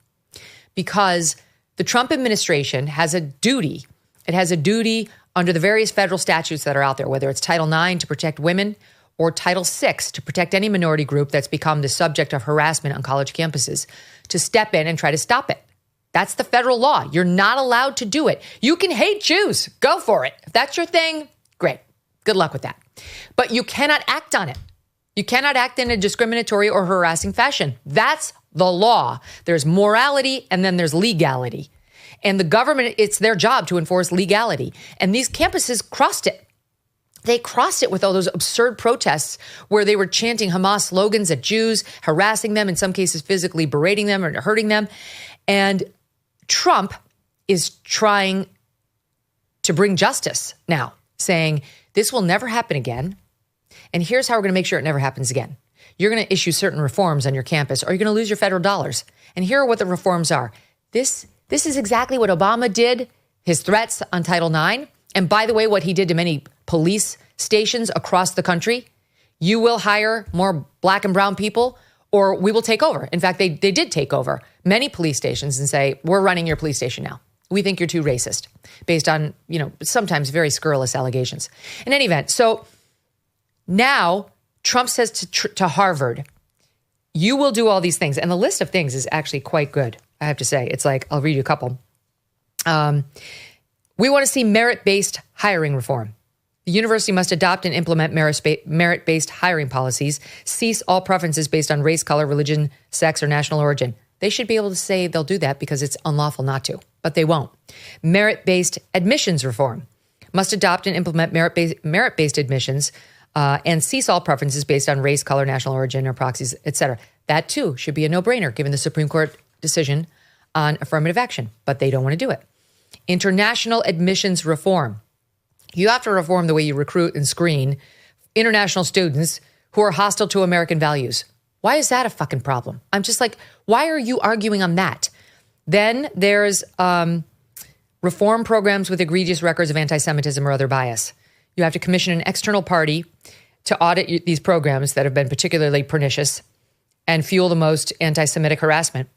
Because the Trump administration has a duty. It has a duty under the various federal statutes that are out there, whether it's Title IX to protect women or Title VI to protect any minority group that's become the subject of harassment on college campuses, to step in and try to stop it. That's the federal law. You're not allowed to do it. You can hate Jews. Go for it. If that's your thing, great. Good luck with that. But you cannot act on it. You cannot act in a discriminatory or harassing fashion. That's the law. There's morality and then there's legality. And the government, it's their job to enforce legality. And these campuses crossed it. They crossed it with all those absurd protests where they were chanting Hamas slogans at Jews, harassing them, in some cases physically berating them or hurting them. And Trump is trying to bring justice now, saying this will never happen again. And here's how we're going to make sure it never happens again. You're going to issue certain reforms on your campus, or you're going to lose your federal dollars. And here are what the reforms are. This is exactly what Obama did, his threats on Title IX. And by the way, what he did to many police stations across the country. You will hire more black and brown people, or we will take over. In fact, they did take over many police stations and say, we're running your police station now. We think you're too racist, based on, sometimes very scurrilous allegations. In any event, so now Trump says to Harvard, you will do all these things. And the list of things is actually quite good, I have to say. It's like, I'll read you a couple. We want to see merit-based hiring reform. The university must adopt and implement merit-based hiring policies, cease all preferences based on race, color, religion, sex, or national origin. They should be able to say they'll do that because it's unlawful not to, but they won't. Merit-based admissions reform must adopt and implement merit-based admissions and cease all preferences based on race, color, national origin, or proxies, etc. That, too, should be a no-brainer given the Supreme Court decision on affirmative action, but they don't want to do it. International admissions reform. You have to reform the way you recruit and screen international students who are hostile to American values. Why is that a fucking problem? I'm just like, why are you arguing on that? Then there's reform programs with egregious records of anti-Semitism or other bias. You have to commission an external party to audit these programs that have been particularly pernicious and fuel the most anti-Semitic harassment.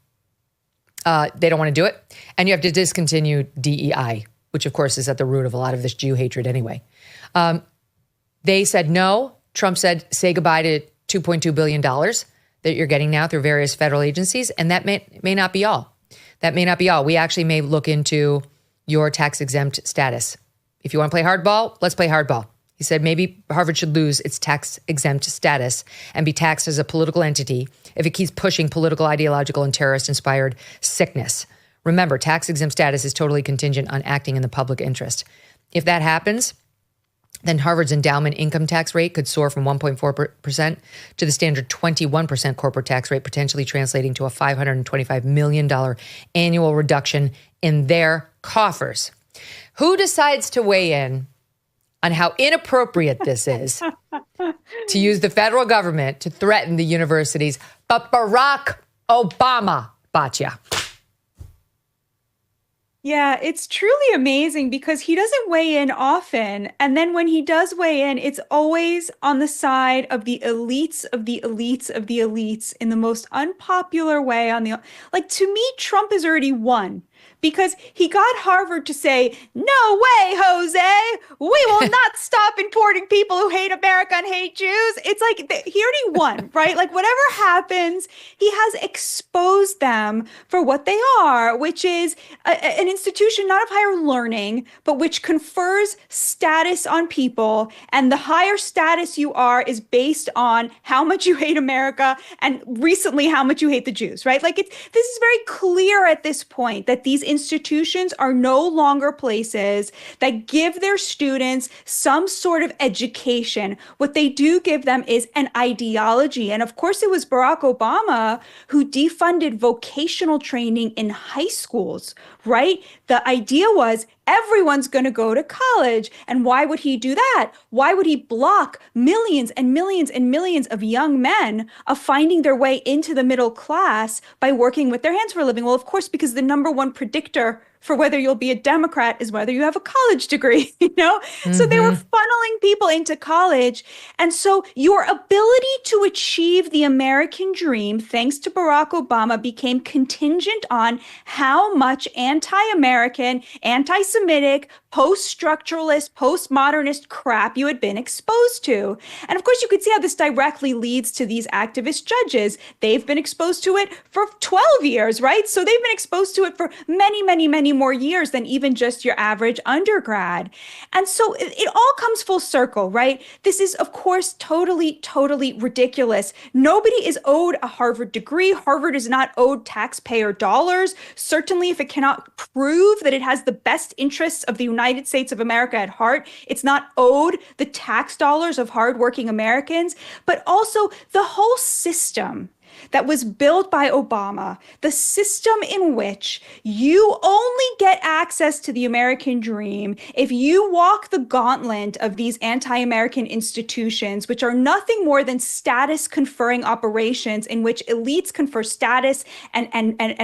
They don't want to do it. And you have to discontinue DEI, which of course is at the root of a lot of this Jew hatred anyway. They said no. Trump said, say goodbye to $2.2 billion that you're getting now through various federal agencies. And that may not be all. That may not be all. We actually may look into your tax exempt status. If you want to play hardball, let's play hardball. He said maybe Harvard should lose its tax exempt status and be taxed as a political entity if it keeps pushing political, ideological, and terrorist inspired sickness. Remember, tax exempt status is totally contingent on acting in the public interest. If that happens, then Harvard's endowment income tax rate could soar from 1.4% to the standard 21% corporate tax rate, potentially translating to a $525 million annual reduction in their coffers. Who decides to weigh in on how inappropriate this is to use the federal government to threaten the universities? But Barack Obama, Batya. Yeah, it's truly amazing because he doesn't weigh in often. And then when he does weigh in, it's always on the side of the elites of the elites of the elites in the most unpopular way to me, Trump has already won. Because he got Harvard to say, no way, Jose, we will not stop importing people who hate America and hate Jews. It's like he already won, right? Like whatever happens, he has exposed them for what they are, which is an institution not of higher learning, but which confers status on people. And the higher status you are is based on how much you hate America and recently how much you hate the Jews, right? Like this is very clear at this point that these institutions are no longer places that give their students some sort of education. What they do give them is an ideology. And of course, it was Barack Obama who defunded vocational training in high schools, right? The idea was everyone's going to go to college. And why would he do that? Why would he block millions and millions and millions of young men of finding their way into the middle class by working with their hands for a living? Well, of course, because the number one predictor for whether you'll be a Democrat is whether you have a college degree, So they were funneling people into college. And so your ability to achieve the American dream, thanks to Barack Obama, became contingent on how much anti-American, anti-Semitic, post-structuralist, post-modernist crap you had been exposed to. And of course, you could see how this directly leads to these activist judges. They've been exposed to it for 12 years, right? So they've been exposed to it for many, many, many more years than even just your average undergrad. And so it all comes full circle, right? This is, of course, totally, totally ridiculous. Nobody is owed a Harvard degree. Harvard is not owed taxpayer dollars. Certainly, if it cannot prove that it has the best interests of the United States of America at heart, it's not owed the tax dollars of hardworking Americans, but also the whole system that was built by Obama, the system in which you only get access to the American dream if you walk the gauntlet of these anti-American institutions, which are nothing more than status conferring operations in which elites confer status and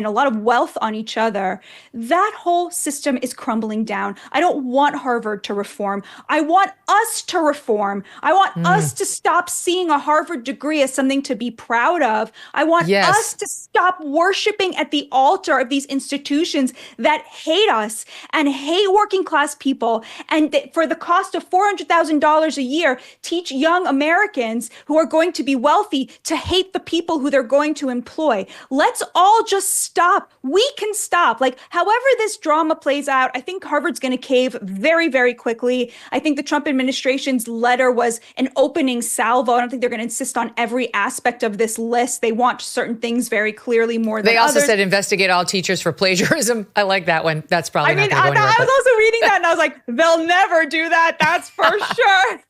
a lot of wealth on each other. That whole system is crumbling down. I don't want Harvard to reform. I want us to reform. I want us to stop seeing a Harvard degree as something to be proud of. I want us to stop worshiping at the altar of these institutions that hate us and hate working class people, and for the cost of $400,000 a year, teach young Americans who are going to be wealthy to hate the people who they're going to employ. Let's all just stop. We can stop. Like, however this drama plays out, I think Harvard's going to cave very, very quickly. I think the Trump administration's letter was an opening salvo. I don't think they're going to insist on every aspect of this list. They want certain things very clearly more than others. They also said investigate all teachers for plagiarism. I like that one. That's probably not going to go anywhere. I was also reading that and I was like, they'll never do that. That's for sure.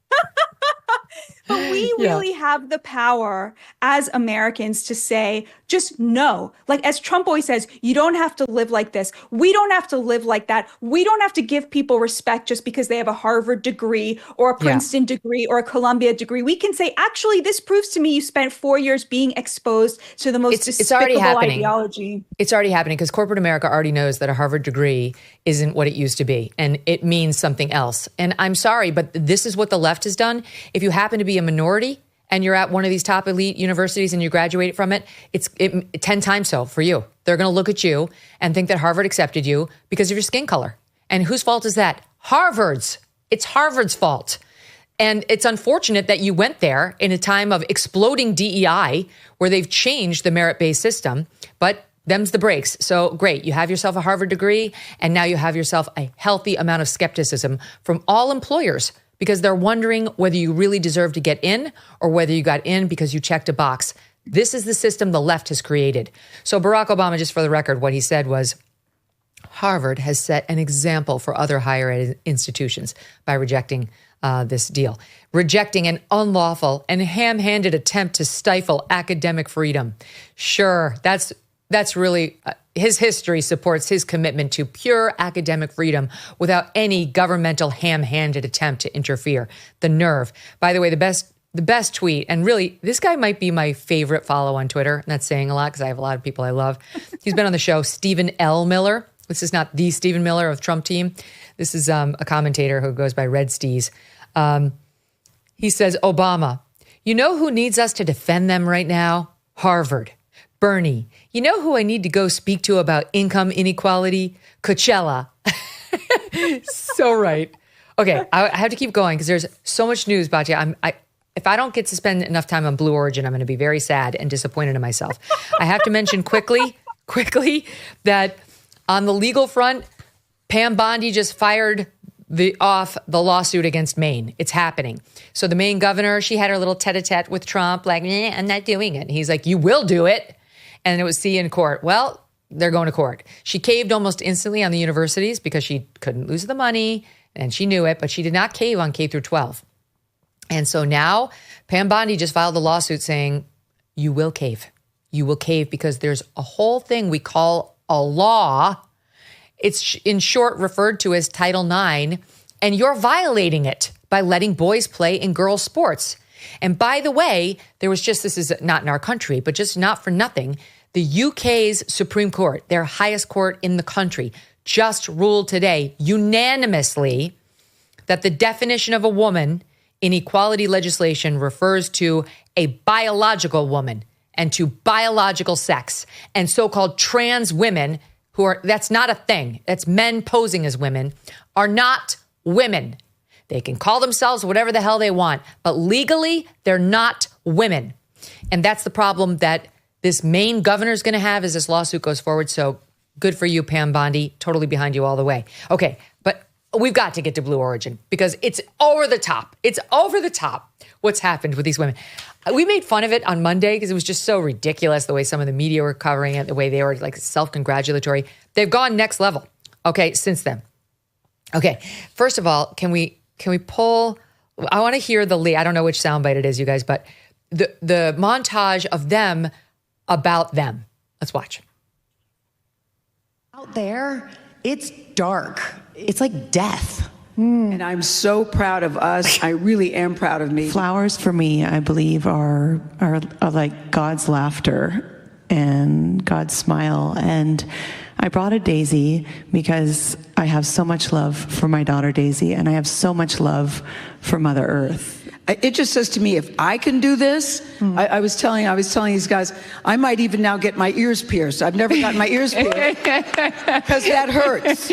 But we really have the power as Americans to say, just no. Like, as Trump always says, you don't have to live like this. We don't have to live like that. We don't have to give people respect just because they have a Harvard degree or a Princeton degree or a Columbia degree. We can say, actually, this proves to me you spent 4 years being exposed to the most despicable ideology. It's already happening because corporate America already knows that a Harvard degree isn't what it used to be, and it means something else. And I'm sorry, but this is what the left has done. If you happen to be a minority and you're at one of these top elite universities and you graduate from it, it's 10 times so for you. They're going to look at you and think that Harvard accepted you because of your skin color. And whose fault is that? Harvard's. It's Harvard's fault. And it's unfortunate that you went there in a time of exploding DEI where they've changed the merit-based system, but them's the breaks. So great, you have yourself a Harvard degree, and now you have yourself a healthy amount of skepticism from all employers because they're wondering whether you really deserve to get in or whether you got in because you checked a box. This is the system the left has created. So Barack Obama, just for the record, what he said was, Harvard has set an example for other higher ed institutions by rejecting this deal, rejecting an unlawful and ham-handed attempt to stifle academic freedom. Sure, that's really his history supports his commitment to pure academic freedom without any governmental ham-handed attempt to interfere. The nerve. By the way, the best tweet, and really, this guy might be my favorite follow on Twitter. And that's saying a lot because I have a lot of people I love. He's been on the show, Stephen L. Miller. This is not the Stephen Miller of Trump team. This is a commentator who goes by Red Steez. He says, Obama, you know who needs us to defend them right now? Harvard. Bernie, you know who I need to go speak to about income inequality? Coachella. So right. Okay, I have to keep going because there's so much news, Batya. If I don't get to spend enough time on Blue Origin, I'm going to be very sad and disappointed in myself. I have to mention quickly that on the legal front, Pam Bondi just fired off the lawsuit against Maine. It's happening. So the Maine governor, she had her little tete-a-tete with Trump, like, I'm not doing it. And he's like, you will do it. And it was see in court. Well, they're going to court. She caved almost instantly on the universities because she couldn't lose the money and she knew it, but she did not cave on K through 12. And so now Pam Bondi just filed a lawsuit saying, you will cave. You will cave because there's a whole thing we call a law It's in short referred to as Title IX, and you're violating it by letting boys play in girls' sports. And by the way, this is not in our country, but just not for nothing, the UK's Supreme Court, their highest court in the country, just ruled today unanimously that the definition of a woman in equality legislation refers to a biological woman and to biological sex, and so-called trans women that's not a thing. That's men posing as women, are not women. They can call themselves whatever the hell they want, but legally, they're not women. And that's the problem that this Maine governor is going to have as this lawsuit goes forward. So good for you, Pam Bondi. Totally behind you all the way. Okay, but we've got to get to Blue Origin because it's over the top. It's over the top what's happened with these women. We made fun of it on Monday because it was just so ridiculous the way some of the media were covering it, the way they were like self-congratulatory. They've gone next level, okay, since then. Okay, first of all, can we pull, I want to hear the lead. I don't know which soundbite it is, you guys, but the montage of them about them. Let's watch. Out there, it's dark. It's like death. And I'm so proud of us. I really am proud of me. Flowers for me, I believe, are like God's laughter and God's smile. And I brought a daisy because I have so much love for my daughter Daisy, and I have so much love for Mother Earth. It just says to me, if I can do this, I was telling these guys, I might even now get my ears pierced. I've never gotten my ears pierced because that hurts.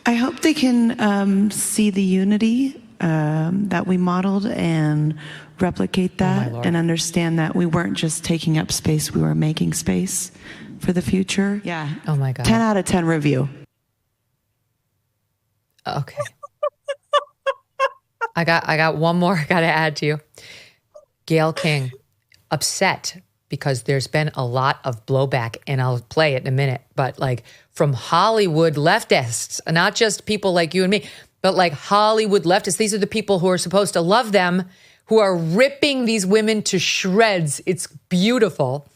I hope they can see the unity that we modeled and replicate that and understand that we weren't just taking up space, we were making space for the future. Yeah. Oh my God. 10 out of 10 review. Okay. I got one more I got to add to you. Gayle King, upset because there's been a lot of blowback, and I'll play it in a minute, but like from Hollywood leftists, not just people like you and me, but like Hollywood leftists. These are the people who are supposed to love them, who are ripping these women to shreds. It's beautiful.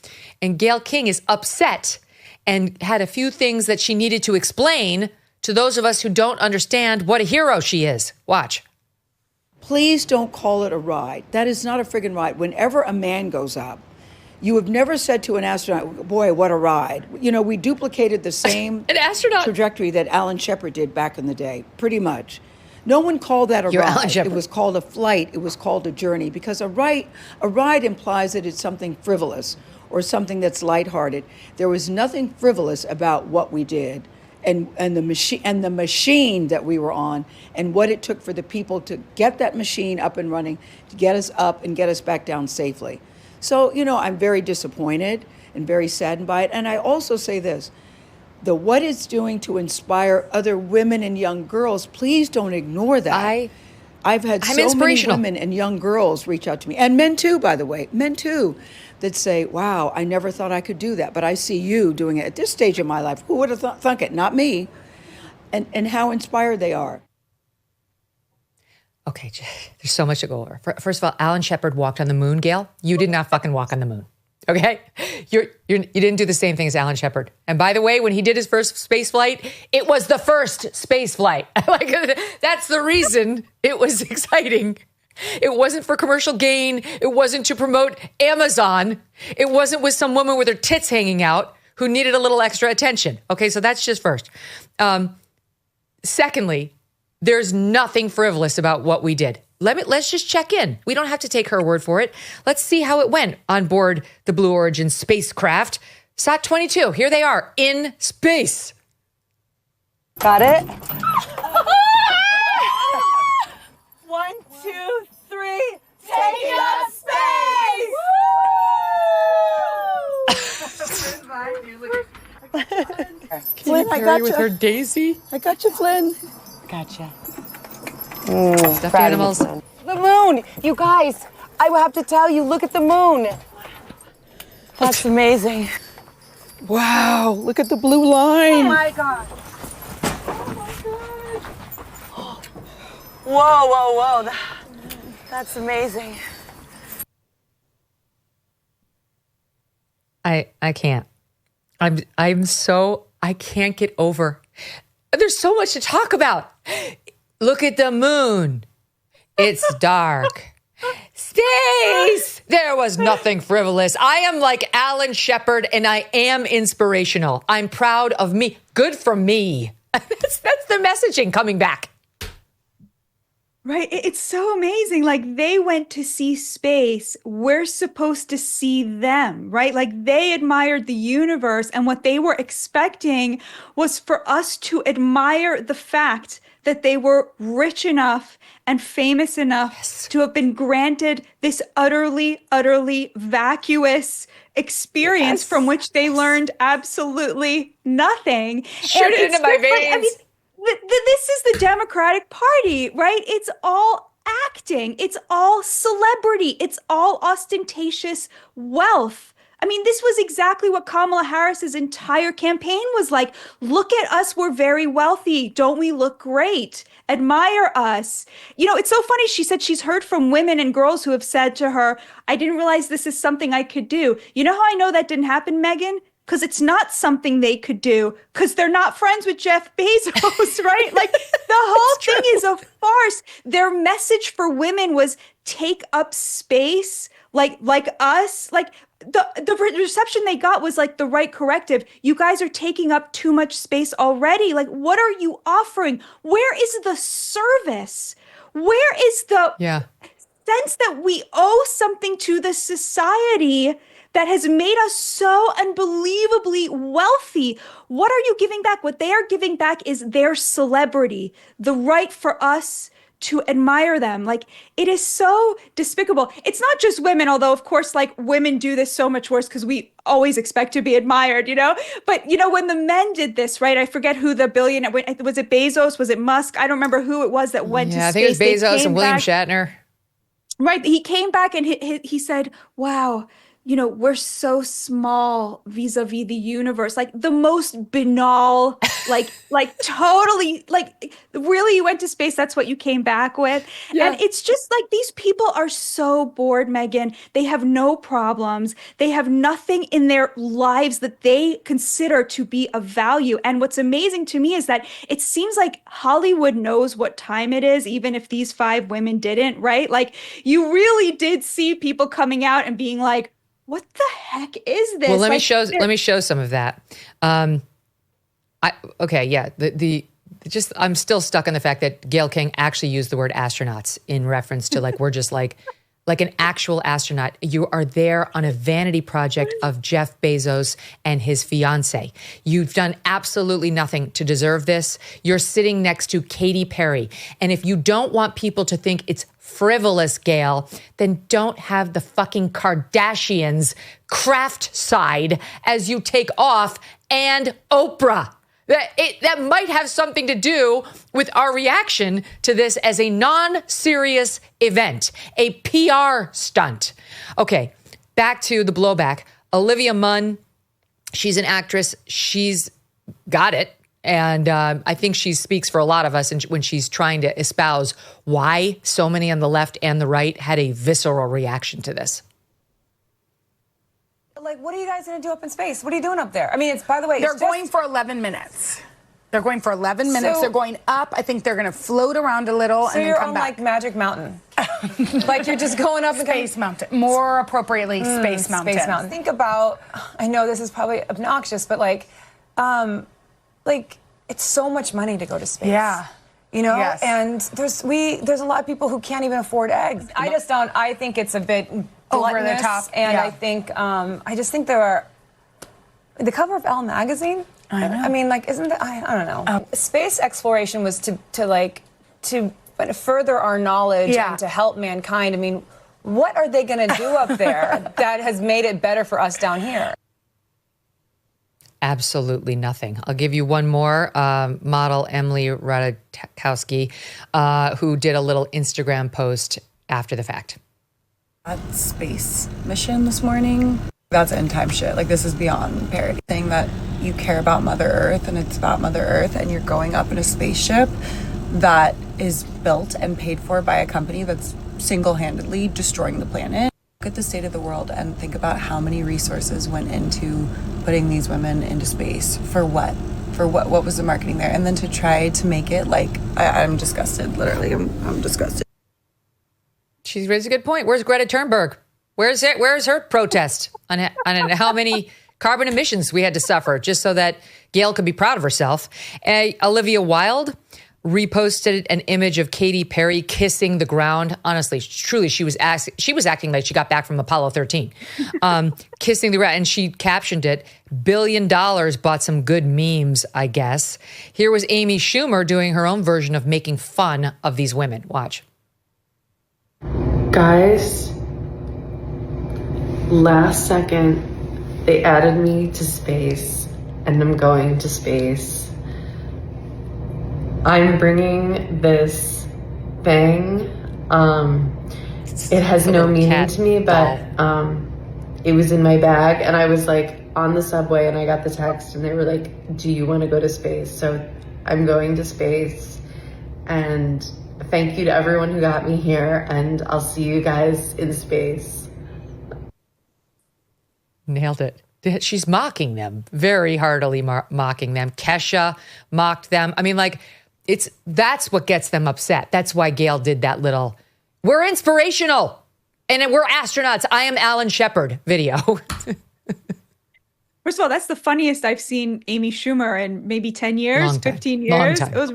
And Gayle King is upset and had a few things that she needed to explain to those of us who don't understand what a hero she is. Watch. Please don't call it a ride. That is not a friggin' ride. Whenever a man goes up, you have never said to an astronaut, boy, what a ride. You know, we duplicated the same trajectory that Alan Shepard did back in the day, pretty much. No one called that a ride. It was called a flight. It was called a journey, because a ride implies that it's something frivolous or something that's lighthearted. There was nothing frivolous about what we did and the machine that we were on, and what it took for the people to get that machine up and running, to get us up and get us back down safely. So, you know, I'm very disappointed and very saddened by it. And I also say this, what it's doing to inspire other women and young girls, please don't ignore that. I've had so many women and young girls reach out to me, and men too, by the way, men too, that say, wow, I never thought I could do that, but I see you doing it at this stage of my life. Who would have thunk it? Not me. And how inspired they are. Okay, there's so much to go over. First of all, Alan Shepard walked on the moon, Gayle. You did not fucking walk on the moon, okay? You didn't do the same thing as Alan Shepard. And by the way, when he did his first space flight, it was the first space flight. Like, that's the reason it was exciting. It wasn't for commercial gain. It wasn't to promote Amazon. It wasn't with some woman with her tits hanging out who needed a little extra attention. Okay, so that's just first. Secondly, there's nothing frivolous about what we did. Let's just check in. We don't have to take her word for it. Let's see how it went on board the Blue Origin spacecraft. SAT 22, here they are in space. Got it? 1, 2, 3, taking up space! Flynn, I got you. With her daisy? I got you, Flynn. Gotcha. Stuffed animals. The moon! You guys, I will have to tell you, look at the moon. That's amazing. Wow, look at the blue line. Oh my God. Oh my God. Whoa. That's amazing. I can't. I can't get over. There's so much to talk about. Look at the moon. It's dark. Space! There was nothing frivolous. I am like Alan Shepard, and I am inspirational. I'm proud of me. Good for me. That's the messaging coming back. Right. It's so amazing. Like, they went to see space. We're supposed to see them, right? Like, they admired the universe, and what they were expecting was for us to admire the fact that they were rich enough and famous enough to have been granted this utterly, utterly vacuous experience from which they learned absolutely nothing. Shoot it into my veins. I mean, this is the Democratic Party, right? It's all acting. It's all celebrity. It's all ostentatious wealth. I mean, this was exactly what Kamala Harris's entire campaign was like. Look at us. We're very wealthy. Don't we look great? Admire us. You know, it's so funny. She said she's heard from women and girls who have said to her, I didn't realize this is something I could do. You know how I know that didn't happen, Megyn? Because it's not something they could do, because they're not friends with Jeff Bezos, right? Like, the whole thing is a farce. Their message for women was take up space, like us. Like, the reception they got was like the right corrective. You guys are taking up too much space already. Like, what are you offering? Where is the service? Where is the sense that we owe something to the society that has made us so unbelievably wealthy? What are you giving back? What they are giving back is their celebrity, the right for us to admire them. Like, it is so despicable. It's not just women, although of course, like, women do this so much worse because we always expect to be admired, you know? But, you know, when the men did this, right? I forget who the billionaire, was it Bezos? Was it Musk? I don't remember who it was that went to space. I think it was Bezos and William Shatner. Right. He came back and he said, wow, you know, we're so small vis-a-vis the universe, like the most banal, like totally, like, really, you went to space. That's what you came back with. Yeah. And it's just like, these people are so bored, Megyn. They have no problems. They have nothing in their lives that they consider to be of value. And what's amazing to me is that it seems like Hollywood knows what time it is, even if these 5 women didn't, right? Like, you really did see people coming out and being like, what the heck is this? Well, let me show some of that. I'm still stuck on the fact that Gayle King actually used the word astronauts in reference to, like, we're just like an actual astronaut. You are there on a vanity project of Jeff Bezos and his fiance. You've done absolutely nothing to deserve this. You're sitting next to Katy Perry. And if you don't want people to think it's frivolous, Gayle, then don't have the fucking Kardashians craft side as you take off, and Oprah. That might have something to do with our reaction to this as a non-serious event, a PR stunt. Okay, back to the blowback. Olivia Munn, she's an actress. She's got it. And I think she speaks for a lot of us when she's trying to espouse why so many on the left and the right had a visceral reaction to this. Like, what are you guys going to do up in space? What are you doing up there? I mean, by the way, they're going for 11 minutes. They're going for 11 minutes. They're going up. I think they're going to float around a little and then come back. Like Magic Mountain. Like, you're just going up and Space Mountain. More appropriately, Space Mountain. Space Mountain. Think about, I know this is probably obnoxious, but like, it's so much money to go to space. Yeah. You know, and there's a lot of people who can't even afford eggs. I think it's a bit over the top. And I think, I just think there are, the cover of Elle magazine. I know. I mean, like, isn't that, I don't know. Space exploration was to further our knowledge and to help mankind. I mean, what are they going to do up there that has made it better for us down here? Absolutely nothing. I'll give you one more. Model Emily Ratajkowski, who did a little Instagram post after the fact. That space mission this morning, that's end time shit. Like, this is beyond parody. Saying that you care about Mother Earth and it's about Mother Earth and you're going up in a spaceship that is built and paid for by a company that's single-handedly destroying the planet. Look at the state of the world and think about how many resources went into putting these women into space. For what? for what was the marketing there, and then to try to make it like I'm disgusted. Literally, I'm disgusted. She's raised a good point. Where's Greta Thunberg? Where's her protest on how many carbon emissions we had to suffer just so that Gail could be proud of herself? Olivia Wilde reposted an image of Katy Perry kissing the ground. Honestly, truly, she was acting like she got back from Apollo 13, kissing the ground, and she captioned it, $1 billion bought some good memes, I guess. Here was Amy Schumer doing her own version of making fun of these women. Watch. Guys, last second, they added me to space, and I'm going to space. I'm bringing this thing. It has no meaning to me, but it was in my bag, and I was like on the subway, and I got the text, and they were like, do you want to go to space? So I'm going to space, and thank you to everyone who got me here, and I'll see you guys in space. Nailed it. She's mocking them, very heartily mocking them. Kesha mocked them. I mean, like, that's what gets them upset. That's why Gail did that little, we're inspirational and we're astronauts. I am Alan Shepard video. First of all, that's the funniest I've seen Amy Schumer in maybe 10 years, 15 years. It was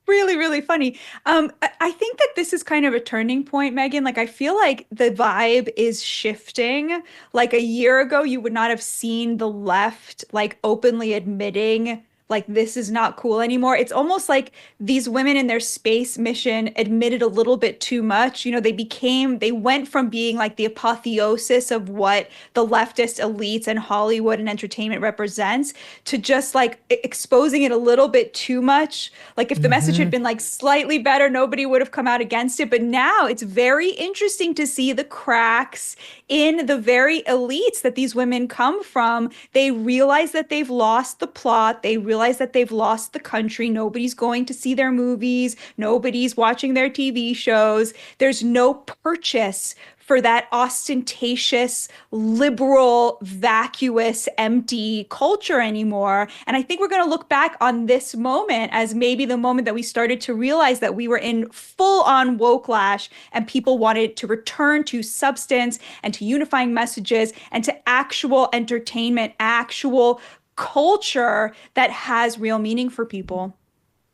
really, really funny. I think that this is kind of a turning point, Megyn. Like, I feel like the vibe is shifting. Like a year ago, you would not have seen the left like openly admitting like this is not cool anymore. It's almost like these women in their space mission admitted a little bit too much. You know, they went from being like the apotheosis of what the leftist elites and Hollywood and entertainment represents to just like exposing it a little bit too much. Like if the message had been like slightly better, nobody would have come out against it. But now it's very interesting to see the cracks in the very elites that these women come from. They realize that they've lost the plot. They realize that they've lost the country. Nobody's going to see their movies. Nobody's watching their TV shows. There's no purchase for that ostentatious, liberal, vacuous, empty culture anymore. And I think we're going to look back on this moment as maybe the moment that we started to realize that we were in full-on woke-lash and people wanted to return to substance and to unifying messages and to actual entertainment, actual culture that has real meaning for people.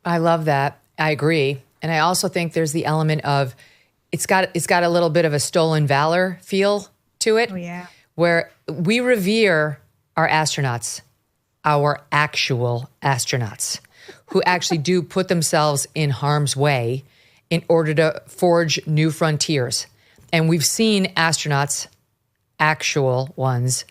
I love that. I agree. And I also think there's the element of it's got a little bit of a stolen valor feel to it. Oh, yeah. Where we revere our astronauts, our actual astronauts, who actually do put themselves in harm's way in order to forge new frontiers. And we've seen astronauts, actual ones,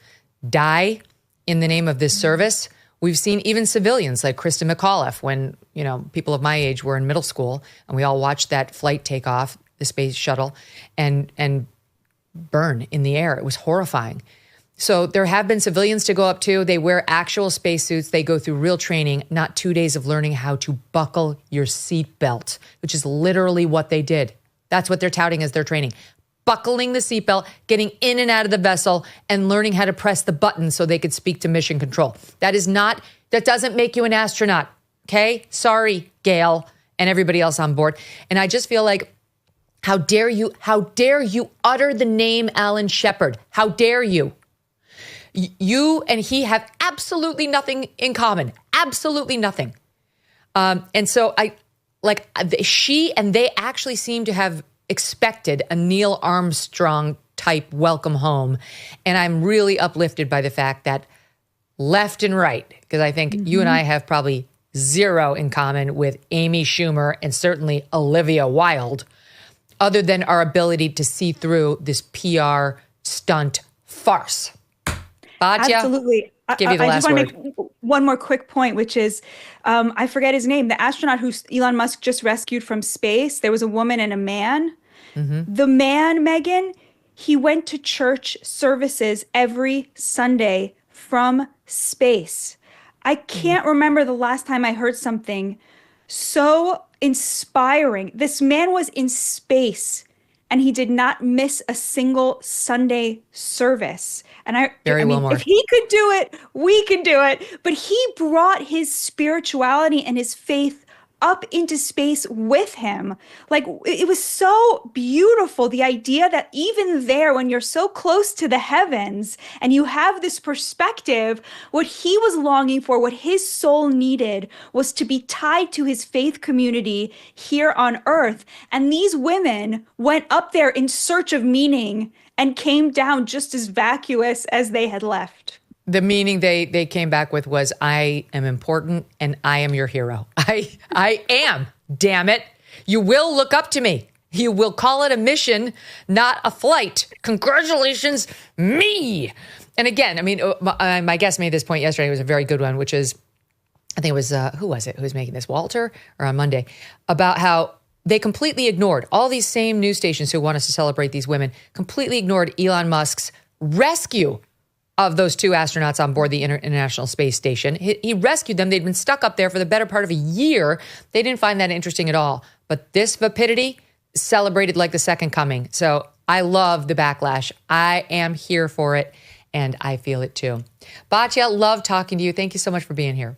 die in the name of this service. We've seen even civilians like Kristen McAuliffe when, you know, people of my age were in middle school and we all watched that flight take off, the space shuttle, and burn in the air. It was horrifying. So there have been civilians to go up to. They wear actual spacesuits. They go through real training, not 2 days of learning how to buckle your seatbelt, which is literally what they did. That's what they're touting as their training. Buckling the seatbelt, getting in and out of the vessel, and learning how to press the button so they could speak to mission control. That doesn't make you an astronaut, okay? Sorry, Gail, and everybody else on board. And I just feel like, how dare you utter the name Alan Shepard? How dare you? You and he have absolutely nothing in common. Absolutely nothing. And so she and they actually seem to have expected a Neil Armstrong type welcome home. And I'm really uplifted by the fact that left and right, because I think you and I have probably zero in common with Amy Schumer and certainly Olivia Wilde, other than our ability to see through this PR stunt farce. Batya, Absolutely. Give you the last word. word. I just want to make one more quick point, which is, I forget his name, the astronaut who Elon Musk just rescued from space. There was a woman and a man. The man, Megyn, he went to church services every Sunday from space. I can't remember the last time I heard something so inspiring. This man was in space and he did not miss a single Sunday service. And I mean, if he could do it, we can do it. But he brought his spirituality and his faith up into space with him. Like, it was so beautiful, the idea that even there, when you're so close to the heavens and you have this perspective, what he was longing for, what his soul needed, was to be tied to his faith community here on earth. And these women went up there in search of meaning and came down just as vacuous as they had left. The meaning they came back with was, I am important and I am your hero. I am, damn it. You will look up to me. You will call it a mission, not a flight. Congratulations, me. And again, I mean, my guest made this point yesterday. It was a very good one, which is, I think it was, who was it? Who was making this? Walter? Or on Monday? About how they completely ignored all these same news stations who want us to celebrate these women, completely ignored Elon Musk's rescue of those 2 astronauts on board the International Space Station. He rescued them. They'd been stuck up there for the better part of a year. They didn't find that interesting at all. But this vapidity celebrated like the second coming. So I love the backlash. I am here for it, and I feel it too. Batya, love talking to you. Thank you so much for being here.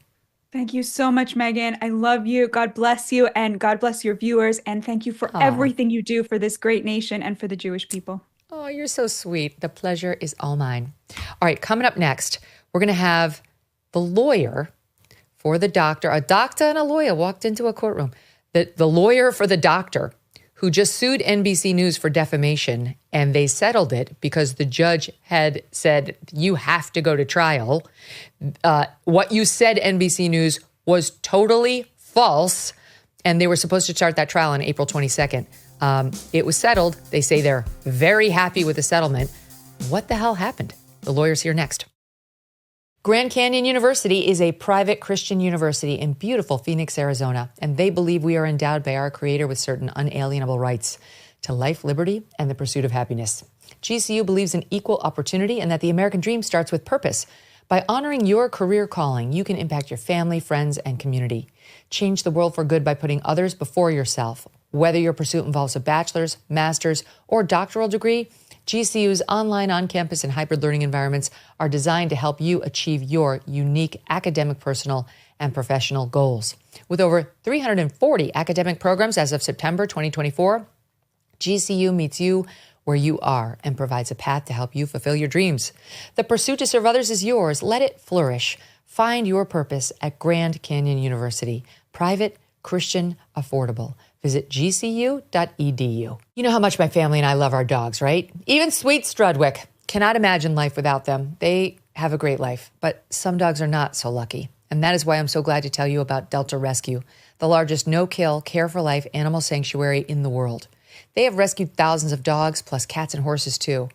Thank you so much, Megyn. I love you. God bless you, and God bless your viewers. And thank you for everything you do for this great nation and for the Jewish people. Oh, you're so sweet. The pleasure is all mine. All right, coming up next, we're going to have the lawyer for the doctor. A doctor and a lawyer walked into a courtroom. The lawyer for the doctor who just sued NBC News for defamation, and they settled it because the judge had said, you have to go to trial. What you said, NBC News, was totally false, and they were supposed to start that trial on April 22nd. It was settled. They say they're very happy with the settlement. What the hell happened? The lawyer's here next. Grand Canyon University is a private Christian university in beautiful Phoenix, Arizona, and they believe we are endowed by our Creator with certain unalienable rights to life, liberty, and the pursuit of happiness. GCU believes in equal opportunity and that the American dream starts with purpose. By honoring your career calling, you can impact your family, friends, and community. Change the world for good by putting others before yourself. Whether your pursuit involves a bachelor's, master's, or doctoral degree, GCU's online, on-campus, and hybrid learning environments are designed to help you achieve your unique academic, personal, and professional goals. With over 340 academic programs as of September 2024, GCU meets you where you are and provides a path to help you fulfill your dreams. The pursuit to serve others is yours. Let it flourish. Find your purpose at Grand Canyon University. Private, Christian, affordable. Visit gcu.edu. You know how much my family and I love our dogs, right? Even sweet Strudwick. Cannot imagine life without them. They have a great life, but some dogs are not so lucky. And that is why I'm so glad to tell you about Delta Rescue, the largest no-kill, care-for-life animal sanctuary in the world. They have rescued thousands of dogs, plus cats and horses too.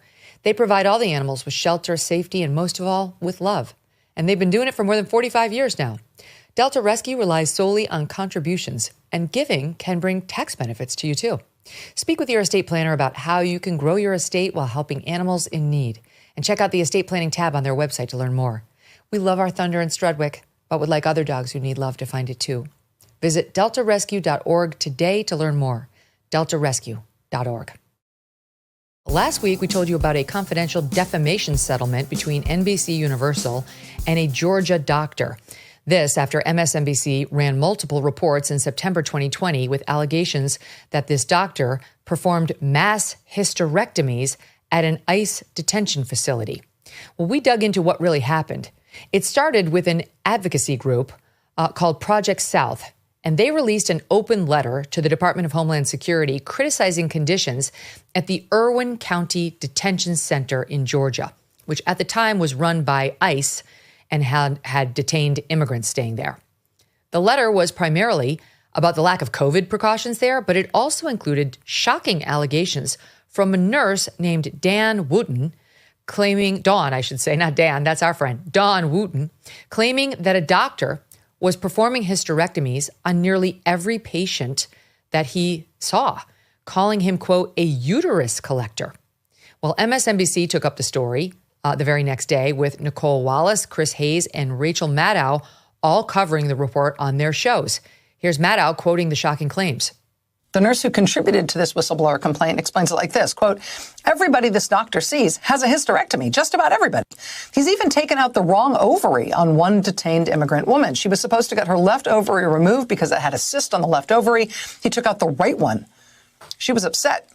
They provide all the animals with shelter, safety, and most of all, with love. And they've been doing it for more than 45 years now. Delta Rescue relies solely on contributions, and giving can bring tax benefits to you too. Speak with your estate planner about how you can grow your estate while helping animals in need. And check out the estate planning tab on their website to learn more. We love our Thunder and Strudwick, but would like other dogs who need love to find it too. Visit deltarescue.org today to learn more. deltarescue.org. Last week, we told you about a confidential defamation settlement between NBC Universal and a Georgia doctor. This after MSNBC ran multiple reports in September 2020 with allegations that this doctor performed mass hysterectomies at an ICE detention facility. Well, we dug into what really happened. It started with an advocacy group called Project South, and they released an open letter to the Department of Homeland Security criticizing conditions at the Irwin County Detention Center in Georgia, which at the time was run by ICE and had detained immigrants staying there. The letter was primarily about the lack of COVID precautions there, but it also included shocking allegations from a nurse named Dawn Wooten, Dawn, not Dan, that's our friend, Dawn Wooten, claiming that a doctor was performing hysterectomies on nearly every patient that he saw, calling him, quote, a uterus collector. Well, MSNBC took up the story the very next day with Nicole Wallace, Chris Hayes, and Rachel Maddow all covering the report on their shows. Here's Maddow quoting the shocking claims. The nurse who contributed to this whistleblower complaint explains it like this, quote, everybody this doctor sees has a hysterectomy, just about everybody. He's even taken out the wrong ovary on one detained immigrant woman. She was supposed to get her left ovary removed because it had a cyst on the left ovary. He took out the right one. She was upset.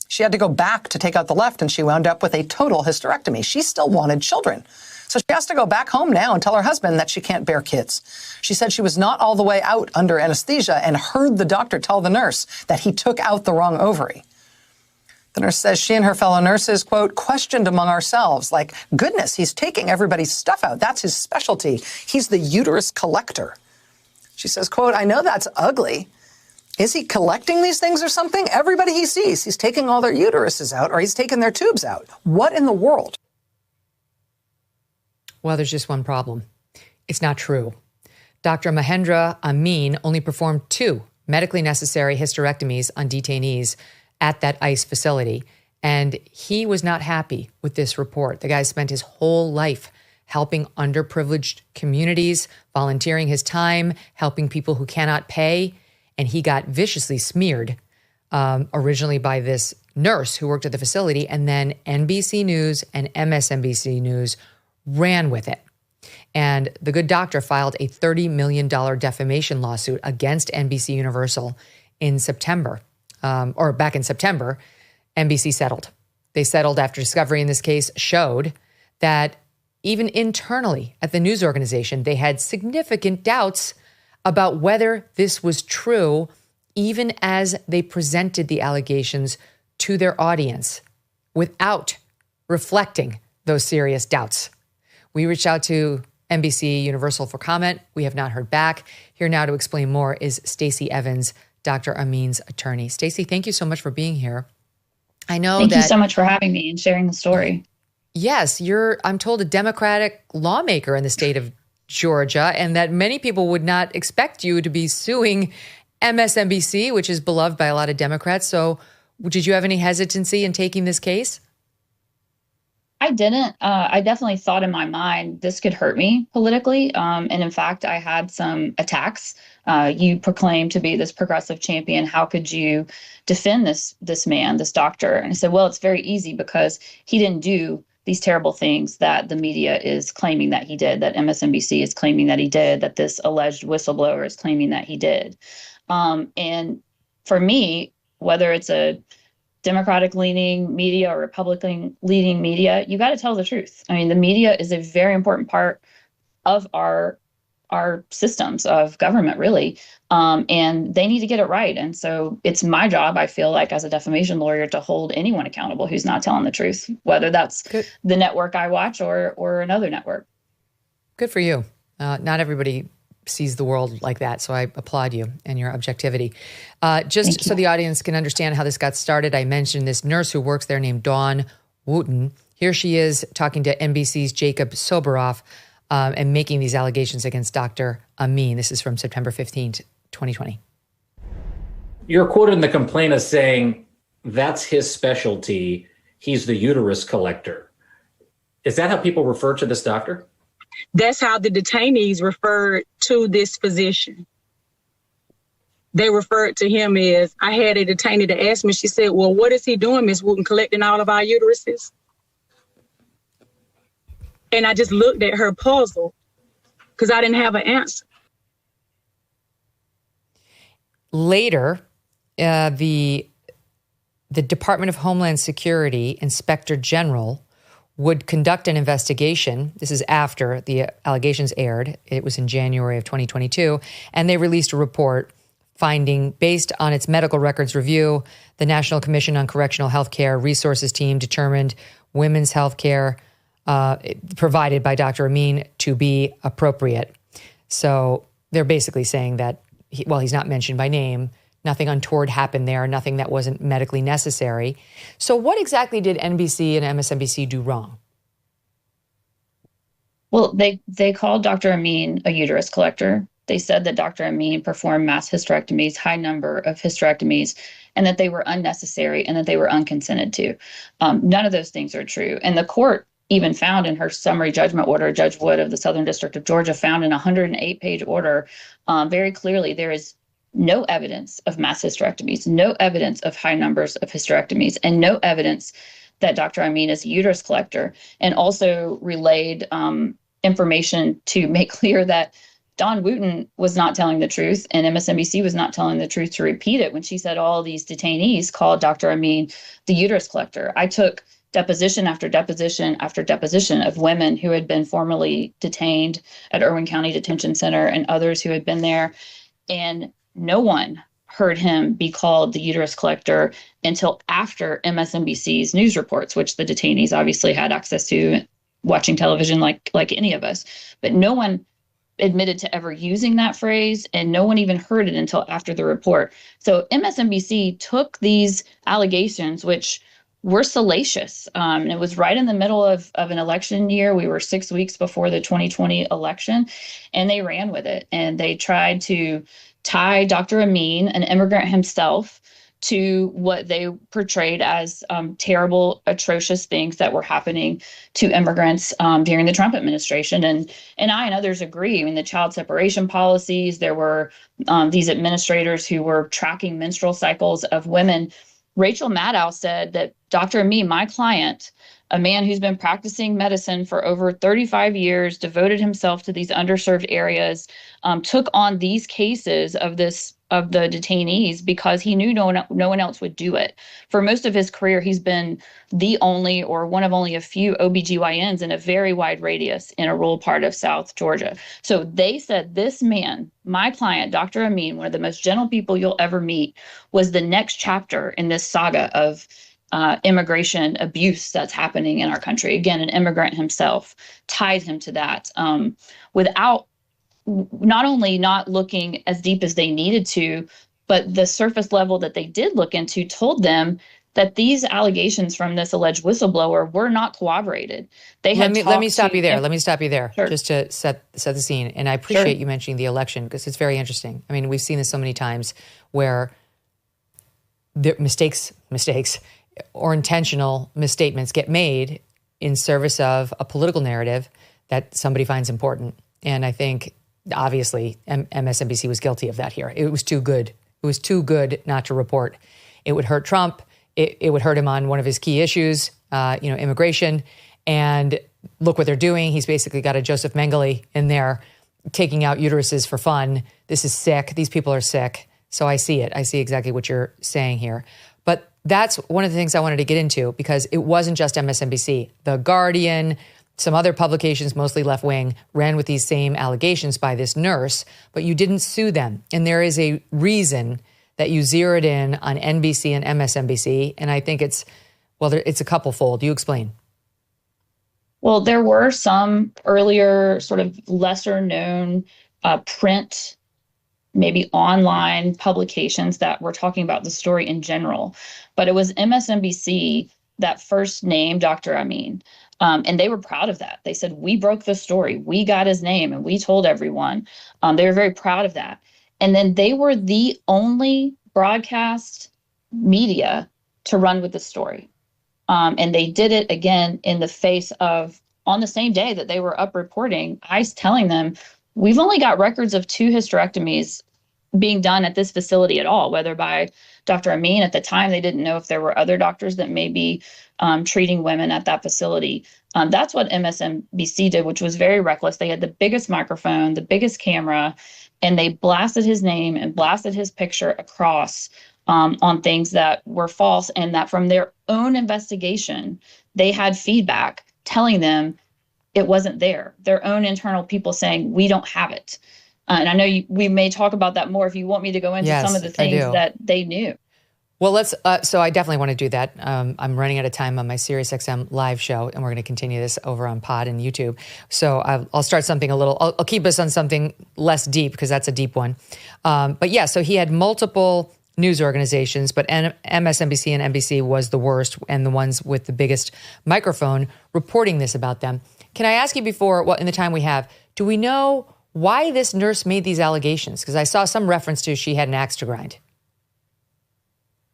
She had to go back to take out the left, and she wound up with a total hysterectomy. She still wanted children. So she has to go back home now and tell her husband that she can't bear kids. She said she was not all the way out under anesthesia and heard the doctor tell the nurse that he took out the wrong ovary. The nurse says she and her fellow nurses, quote, questioned among ourselves, like, goodness, he's taking everybody's stuff out. That's his specialty. He's the uterus collector. She says, quote, I know that's ugly. Is he collecting these things or something? Everybody he sees, he's taking all their uteruses out or he's taking their tubes out. What in the world? Well, there's just one problem. It's not true. Dr. Mahendra Amin only performed 2 medically necessary hysterectomies on detainees at that ICE facility, and he was not happy with this report. The guy spent his whole life helping underprivileged communities, volunteering his time, helping people who cannot pay, and he got viciously smeared originally by this nurse who worked at the facility, and then NBC News and MSNBC News ran with it. And the good doctor filed a $30 million defamation lawsuit against NBC Universal in September, or back in September. NBC settled. They settled after discovery in this case showed that even internally at the news organization, they had significant doubts about whether this was true, even as they presented the allegations to their audience without reflecting those serious doubts. We reached out to NBC Universal for comment. We have not heard back. Here now to explain more is Stacey Evans, Dr. Amin's attorney. Stacey, thank you so much for being here. I know Thank you so much for having me and sharing the story. Yes, you're, I'm told, a Democratic lawmaker in the state of Georgia, and that many people would not expect you to be suing MSNBC, which is beloved by a lot of Democrats. So did you have any hesitancy in taking this case? I didn't. I definitely thought in my mind this could hurt me politically. And in fact, I had some attacks. You proclaimed to be this progressive champion. How could you defend this man, this doctor? And I said, well, it's very easy because he didn't do these terrible things that the media is claiming that he did, that MSNBC is claiming that he did, that this alleged whistleblower is claiming that he did. And for me, whether it's a Democratic-leaning media or Republican-leaning media, you got to tell the truth. I mean, the media is a very important part of our systems of government, really, and they need to get it right. And so it's my job, I feel like, as a defamation lawyer, to hold anyone accountable who's not telling the truth, whether that's the network I watch or another network. Good for you. Not everybody sees the world like that. So I applaud you and your objectivity. Just so the audience can understand how this got started, I mentioned this nurse who works there named Dawn Wooten. Here she is talking to NBC's Jacob Soboroff and making these allegations against Dr. Amin. This is from September 15th, 2020. You're quoted in the complaint as saying that's his specialty. He's the uterus collector. Is that how people refer to this doctor? That's how the detainees referred to this physician. They referred to him as, I had a detainee that asked me, she said, well, what is he doing, Ms. Wooten, collecting all of our uteruses? And I just looked at her puzzled because I didn't have an answer. Later, the Department of Homeland Security Inspector General would conduct an investigation. This is after the allegations aired. It was in January of 2022. And they released a report finding, based on its medical records review, the National Commission on Correctional Health Care Resources team determined women's health care provided by Dr. Amin to be appropriate. So they're basically saying that, he's not mentioned by name, nothing untoward happened there, nothing that wasn't medically necessary. So what exactly did NBC and MSNBC do wrong? Well, they called Dr. Amin a uterus collector. They said that Dr. Amin performed mass hysterectomies, high number of hysterectomies, and that they were unnecessary and that they were unconsented to. None of those things are true. And the court even found in her summary judgment order, Judge Wood of the Southern District of Georgia found in a 108-page order very clearly there is no evidence of mass hysterectomies, no evidence of high numbers of hysterectomies, and no evidence that Dr. Amin is a uterus collector, and also relayed information to make clear that Dawn Wooten was not telling the truth, and MSNBC was not telling the truth to repeat it when she said all these detainees called Dr. Amin the uterus collector. I took deposition after deposition after deposition of women who had been formerly detained at Irwin County Detention Center and others who had been there, and no one heard him be called the uterus collector until after MSNBC's news reports, which the detainees obviously had access to, watching television like any of us. But no one admitted to ever using that phrase, and no one even heard it until after the report. So MSNBC took these allegations, which were salacious, and it was right in the middle of an election year. We were 6 weeks before the 2020 election, and they ran with it. And they tried to tie Dr. Amin, an immigrant himself, to what they portrayed as terrible, atrocious things that were happening to immigrants during the Trump administration. And I and others agree. I mean, the child separation policies, there were these administrators who were tracking menstrual cycles of women. Rachel Maddow said that Dr. Amin, my client, a man who's been practicing medicine for over 35 years, devoted himself to these underserved areas, took on these cases of the detainees because he knew no one else would do it. For most of his career, he's been the only or one of only a few OBGYNs in a very wide radius in a rural part of South Georgia. So they said this man, my client, Dr. Amin, one of the most gentle people you'll ever meet, was the next chapter in this saga of immigration abuse that's happening in our country. Again, an immigrant himself tied him to that without not only not looking as deep as they needed to, but the surface level that they did look into told them that these allegations from this alleged whistleblower were not corroborated. Let me stop you there. Sure. Just to set the scene. And I appreciate you mentioning the election because it's very interesting. I mean, we've seen this so many times where the mistakes or intentional misstatements get made in service of a political narrative that somebody finds important. And I think, obviously, MSNBC was guilty of that here. It was too good. It was too good not to report. It would hurt Trump. It would hurt him on one of his key issues, immigration. And look what they're doing. He's basically got a Joseph Mengele in there taking out uteruses for fun. This is sick. These people are sick. So I see it. I see exactly what you're saying here. But that's one of the things I wanted to get into because it wasn't just MSNBC. The Guardian, some other publications, mostly left-wing, ran with these same allegations by this nurse, but you didn't sue them. And there is a reason that you zeroed in on NBC and MSNBC. And I think it's a couple-fold. You explain. Well, there were some earlier sort of lesser-known print, maybe online publications that were talking about the story in general. But it was MSNBC that first named Dr. Amin. And they were proud of that. They said, we broke the story. We got his name and we told everyone. They were very proud of that. And then they were the only broadcast media to run with the story. And they did it again in the face of, on the same day that they were up reporting, ICE telling them, we've only got records of 2 hysterectomies being done at this facility at all, whether by Dr. Amin. At the time, they didn't know if there were other doctors that may be treating women at that facility. That's what MSNBC did, which was very reckless. They had the biggest microphone, the biggest camera, and they blasted his name and blasted his picture across on things that were false, and that from their own investigation, they had feedback telling them it wasn't there. Their own internal people saying, we don't have it. And I know we may talk about that more if you want me to go into some of the things that they knew. Well, so I definitely want to do that. I'm running out of time on my SiriusXM live show, and we're going to continue this over on Pod and YouTube. So I'll start something I'll keep us on something less deep because that's a deep one. But yeah, so he had multiple news organizations, but MSNBC and NBC was the worst and the ones with the biggest microphone reporting this about them. Can I ask you in the time we have, do we know why this nurse made these allegations? Because I saw some reference to she had an axe to grind.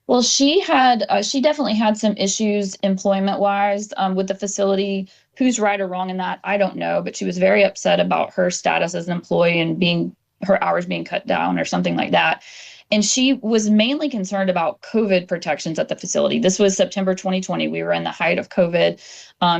Well, she definitely had some issues employment-wise with the facility. Who's right or wrong in that, I don't know. But she was very upset about her status as an employee and being her hours being cut down or something like that. And she was mainly concerned about COVID protections at the facility. This was September 2020. We were in the height of COVID.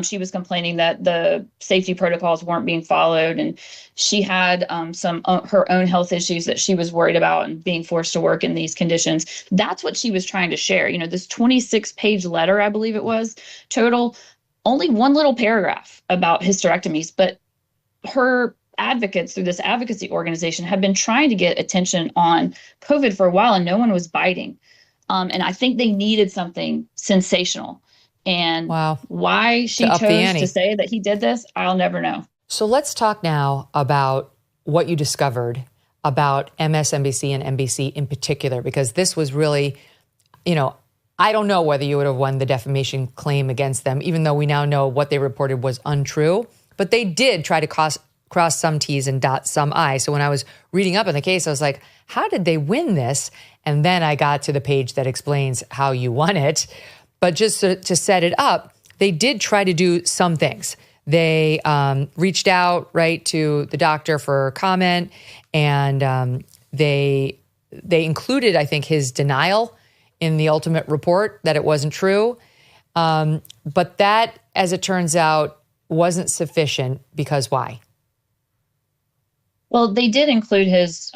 She was complaining that the safety protocols weren't being followed, and she had some her own health issues that she was worried about, and being forced to work in these conditions. That's what she was trying to share. You know, this 26-page letter, I believe it was, total, only one little paragraph about hysterectomies, but her advocates through this advocacy organization have been trying to get attention on COVID for a while, and no one was biting. And I think they needed something sensational. And why she chose to say that he did this, I'll never know. So let's talk now about what you discovered about MSNBC and NBC in particular, because this was really, you know, I don't know whether you would have won the defamation claim against them, even though we now know what they reported was untrue. But they did try to cross some T's and dot some I's. So when I was reading up on the case, I was like, how did they win this? And then I got to the page that explains how you won it. But just to set it up, they did try to do some things. They reached out, right, to the doctor for comment, and they included, I think, his denial in the ultimate report that it wasn't true. But that, as it turns out, wasn't sufficient because why? Well, they did include his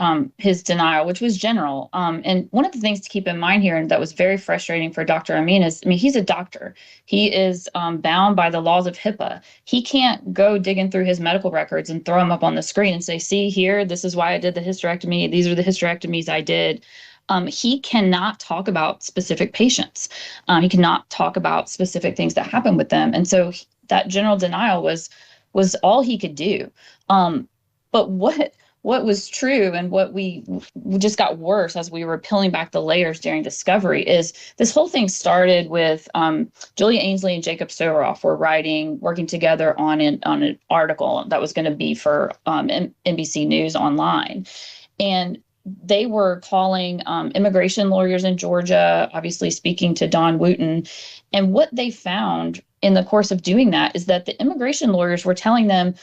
denial, which was general. And one of the things to keep in mind here, and that was very frustrating for Dr. Amin, is, I mean, he's a doctor. He is bound by the laws of HIPAA. He can't go digging through his medical records and throw them up on the screen and say, see here, this is why I did the hysterectomy. These are the hysterectomies I did. He cannot talk about specific patients. He cannot talk about specific things that happened with them. And so that general denial was all he could do. But what was true, and what we just got worse as we were peeling back the layers during discovery, is this whole thing started with Julia Ainsley and Jacob Soboroff were working together on an article that was going to be for NBC News Online. And they were calling immigration lawyers in Georgia, obviously speaking to Don Wooten. And what they found in the course of doing that is that the immigration lawyers were telling them,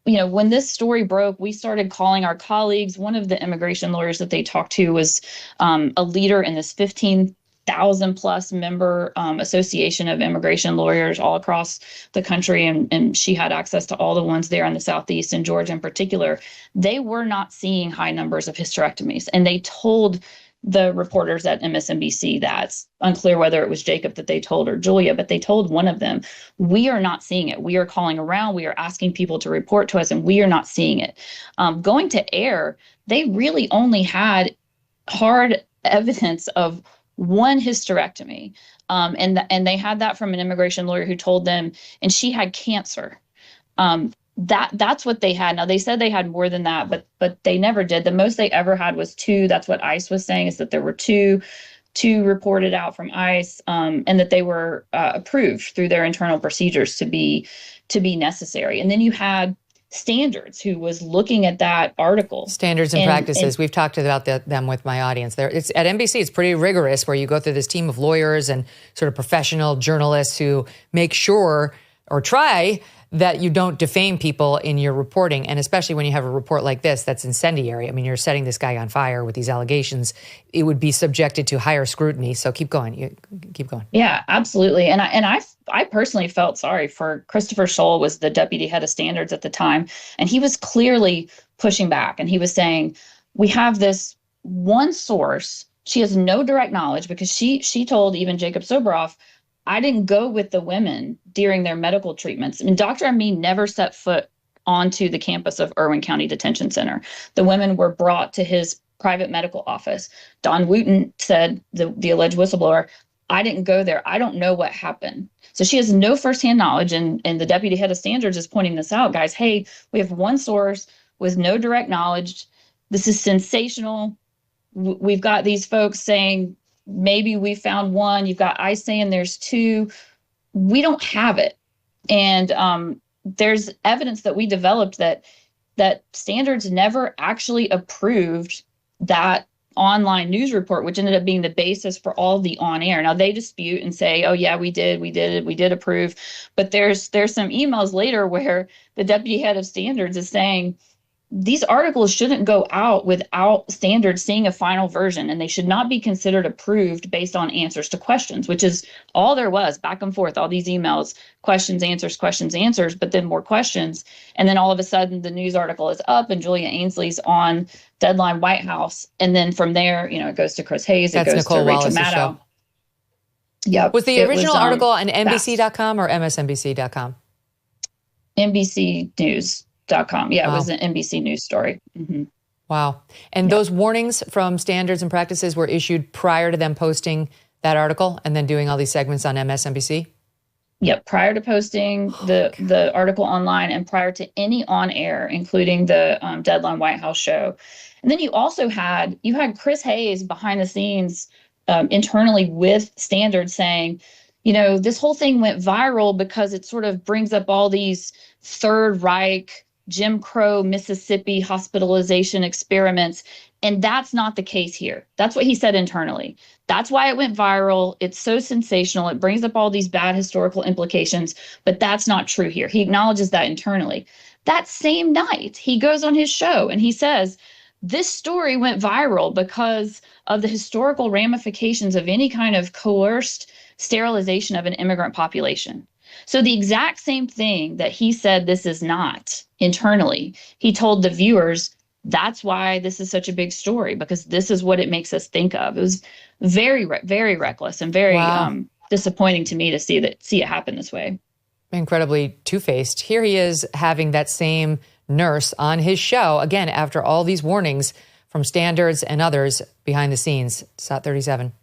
you know, when this story broke, we started calling our colleagues. One of the immigration lawyers that they talked to was a leader in this 15,000 plus member association of immigration lawyers all across the country. And she had access to all the ones there in the Southeast and Georgia in particular. They were not seeing high numbers of hysterectomies. And they told the reporters at MSNBC, that's unclear whether it was Jacob that they told or Julia, but they told one of them, we are not seeing it. We are calling around. We are asking people to report to us, and we are not seeing it. Going to air, they really only had hard evidence of one hysterectomy. And they had that from an immigration lawyer who told them, and she had cancer. That's what they had. Now, they said they had more than that, but they never did. The most they ever had was 2. That's what ICE was saying, is that there were two reported out from ICE, and that they were approved through their internal procedures to be necessary. And then you had Standards, who was looking at that article. Standards and practices. We've talked about them with my audience. It's at NBC. It's pretty rigorous, where you go through this team of lawyers and sort of professional journalists who make sure, or try, that you don't defame people in your reporting. And especially when you have a report like this that's incendiary. I mean, you're setting this guy on fire with these allegations. It would be subjected to higher scrutiny. So keep going. Keep going. Yeah, absolutely. And I personally felt sorry for Christopher Scholl, was the deputy head of standards at the time. And he was clearly pushing back. And he was saying, we have this one source. She has no direct knowledge, because she told even Jacob Soboroff, I didn't go with the women during their medical treatments. I mean, Dr. Amin never set foot onto the campus of Irwin County Detention Center. The women were brought to his private medical office. Don Wooten said, the alleged whistleblower, I didn't go there. I don't know what happened. So she has no firsthand knowledge. And the deputy head of standards is pointing this out. Guys, hey, we have one source with no direct knowledge. This is sensational. We've got these folks saying, maybe we found one. You've got ICE saying there's 2. We don't have it. And there's evidence that we developed that standards never actually approved that online news report, which ended up being the basis for all the on air. Now they dispute and say, oh yeah, we did approve. But there's some emails later where the deputy head of standards is saying, these articles shouldn't go out without standards seeing a final version, and they should not be considered approved based on answers to questions, which is all there was, back and forth, all these emails, questions, answers, but then more questions. And then all of a sudden the news article is up and Julia Ainsley's on Deadline White House. And then from there, it goes to Chris Hayes, it goes Nicole to Rachel Wallace's Maddow. show. Yep. Was the original article on NBC.com or MSNBC.com? NBCnews.com. Yeah, Wow. It was an NBC News story. Mm-hmm. Wow. And those warnings from standards and practices were issued prior to them posting that article and then doing all these segments on MSNBC? Yep, prior to posting the article online and prior to any on air, including the Deadline White House show. And then you also had Chris Hayes behind the scenes internally with standards saying, this whole thing went viral because it sort of brings up all these Third Reich, Jim Crow, Mississippi hospitalization experiments. And that's not the case here. That's what he said internally. That's why it went viral. It's so sensational. It brings up all these bad historical implications, but that's not true here. He acknowledges that internally. That same night, he goes on his show and he says, this story went viral because of the historical ramifications of any kind of coerced sterilization of an immigrant population. So the exact same thing that he said this is not internally, he told the viewers, that's why this is such a big story, because this is what it makes us think of. It was very, very reckless and very disappointing to me to see it happen this way. Incredibly two-faced. Here he is having that same nurse on his show, again, after all these warnings from standards and others behind the scenes. SOT 37.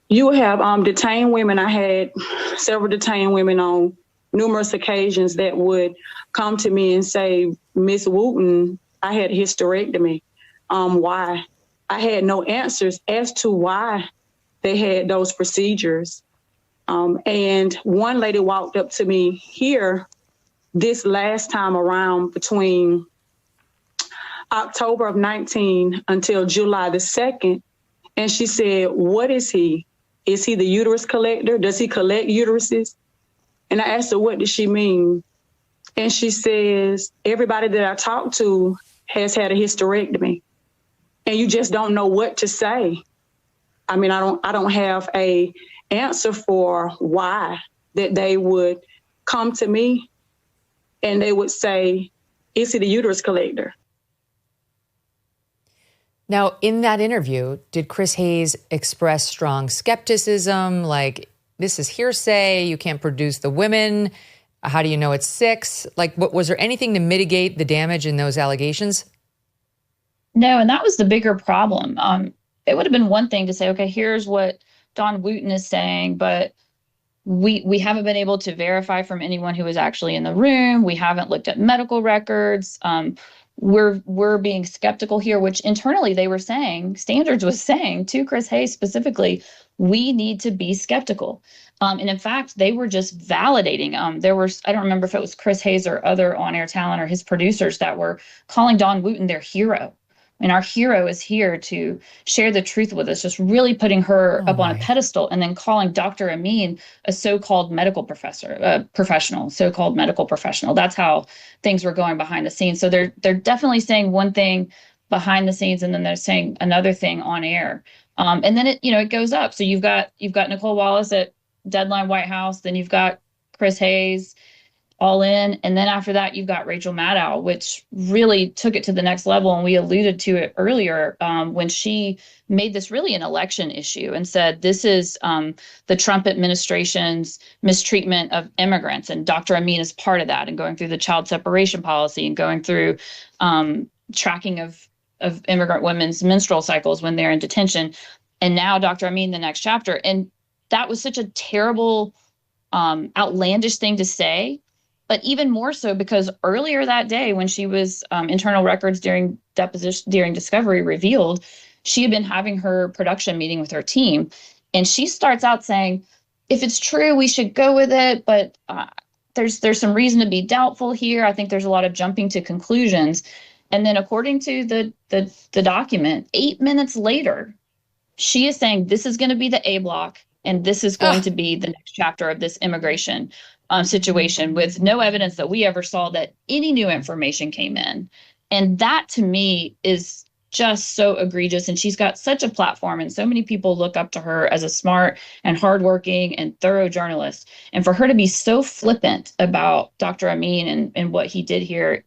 You have detained women. I had several detained women on numerous occasions that would come to me and say, Miss Wooten, I had a hysterectomy. Why? I had no answers as to why they had those procedures. And one lady walked up to me here this last time around between October of 19 until July the 2nd. And she said, what is he? Is he the uterus collector? Does he collect uteruses? And I asked her, what does she mean? And she says, everybody that I talked to has had a hysterectomy. And you just don't know what to say. I mean, I don't have a answer for why that they would come to me and they would say, is he the uterus collector? Now, in that interview, did Chris Hayes express strong skepticism, like, this is hearsay, you can't produce the women, how do you know it's 6? Like, was there anything to mitigate the damage in those allegations? No, and that was the bigger problem. It would have been one thing to say, okay, here's what Dawn Wooten is saying, but we haven't been able to verify from anyone who was actually in the room. We haven't looked at medical records. We're being skeptical here, which internally they were saying, Standards was saying to Chris Hayes specifically, we need to be skeptical. And in fact, they were just validating. I don't remember if it was Chris Hayes or other on-air talent or his producers that were calling Dawn Wooten their hero. And our hero is here to share the truth with us, just really putting her up on a pedestal, and then calling Dr. Amin a so-called medical professional. That's how things were going behind the scenes. So they're definitely saying one thing behind the scenes, and then they're saying another thing on air. And then it goes up. So you've got Nicole Wallace at Deadline White House, then you've got Chris Hayes all in. And then after that, you've got Rachel Maddow, which really took it to the next level. And we alluded to it earlier when she made this really an election issue and said, this is the Trump administration's mistreatment of immigrants. And Dr. Amin is part of that, and going through the child separation policy and going through tracking of immigrant women's menstrual cycles when they're in detention. And now Dr. Amin, the next chapter. And that was such a terrible, outlandish thing to say. But even more so because earlier that day, when she was internal records during discovery revealed, she had been having her production meeting with her team. And she starts out saying, if it's true, we should go with it. But there's some reason to be doubtful here. I think there's a lot of jumping to conclusions. And then according to the document, 8 minutes later, she is saying this is going to be the A block. And this is going to be the next chapter of this immigration situation, with no evidence that we ever saw that any new information came in. And that to me is just so egregious. And she's got such a platform, and so many people look up to her as a smart and hardworking and thorough journalist. And for her to be so flippant about Dr. Amin and what he did here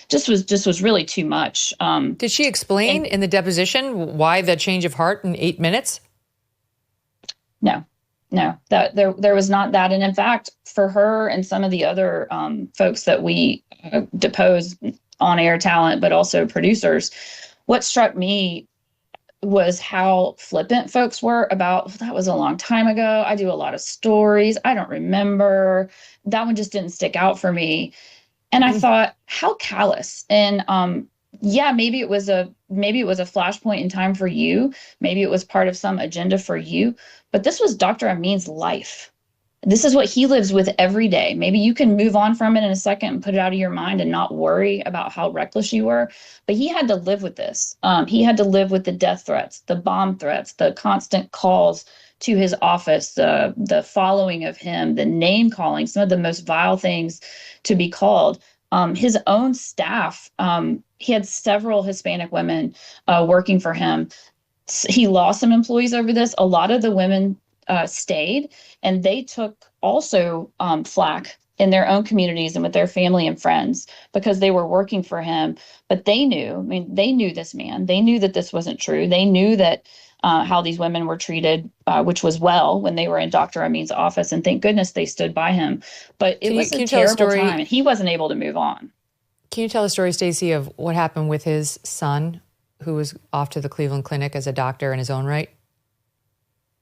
just was really too much. Did she explain in the deposition why the change of heart in 8 minutes? No, that there was not that. And in fact, for her and some of the other folks that we deposed, on-air talent, but also producers, what struck me was how flippant folks were about, that was a long time ago. I do a lot of stories. I don't remember. That one just didn't stick out for me. And I thought, how callous. And yeah, maybe it was a flashpoint in time for you. Maybe it was part of some agenda for you. But this was Dr. Amin's life. This is what he lives with every day. Maybe you can move on from it in a second and put it out of your mind and not worry about how reckless you were. But he had to live with this. He had to live with the death threats, the bomb threats, the constant calls to his office, the following of him, the name calling, some of the most vile things to be called. His own staff, he had several Hispanic women working for him. He lost some employees over this. A lot of the women stayed, and they took also flack in their own communities and with their family and friends because they were working for him. But they knew this man. They knew that this wasn't true. They knew that how these women were treated, which was well when they were in Dr. Amin's office. And thank goodness they stood by him. But it was a terrible time, and he wasn't able to move on. Can you tell a story, Stacey, of what happened with his son, who was off to the Cleveland Clinic as a doctor in his own right?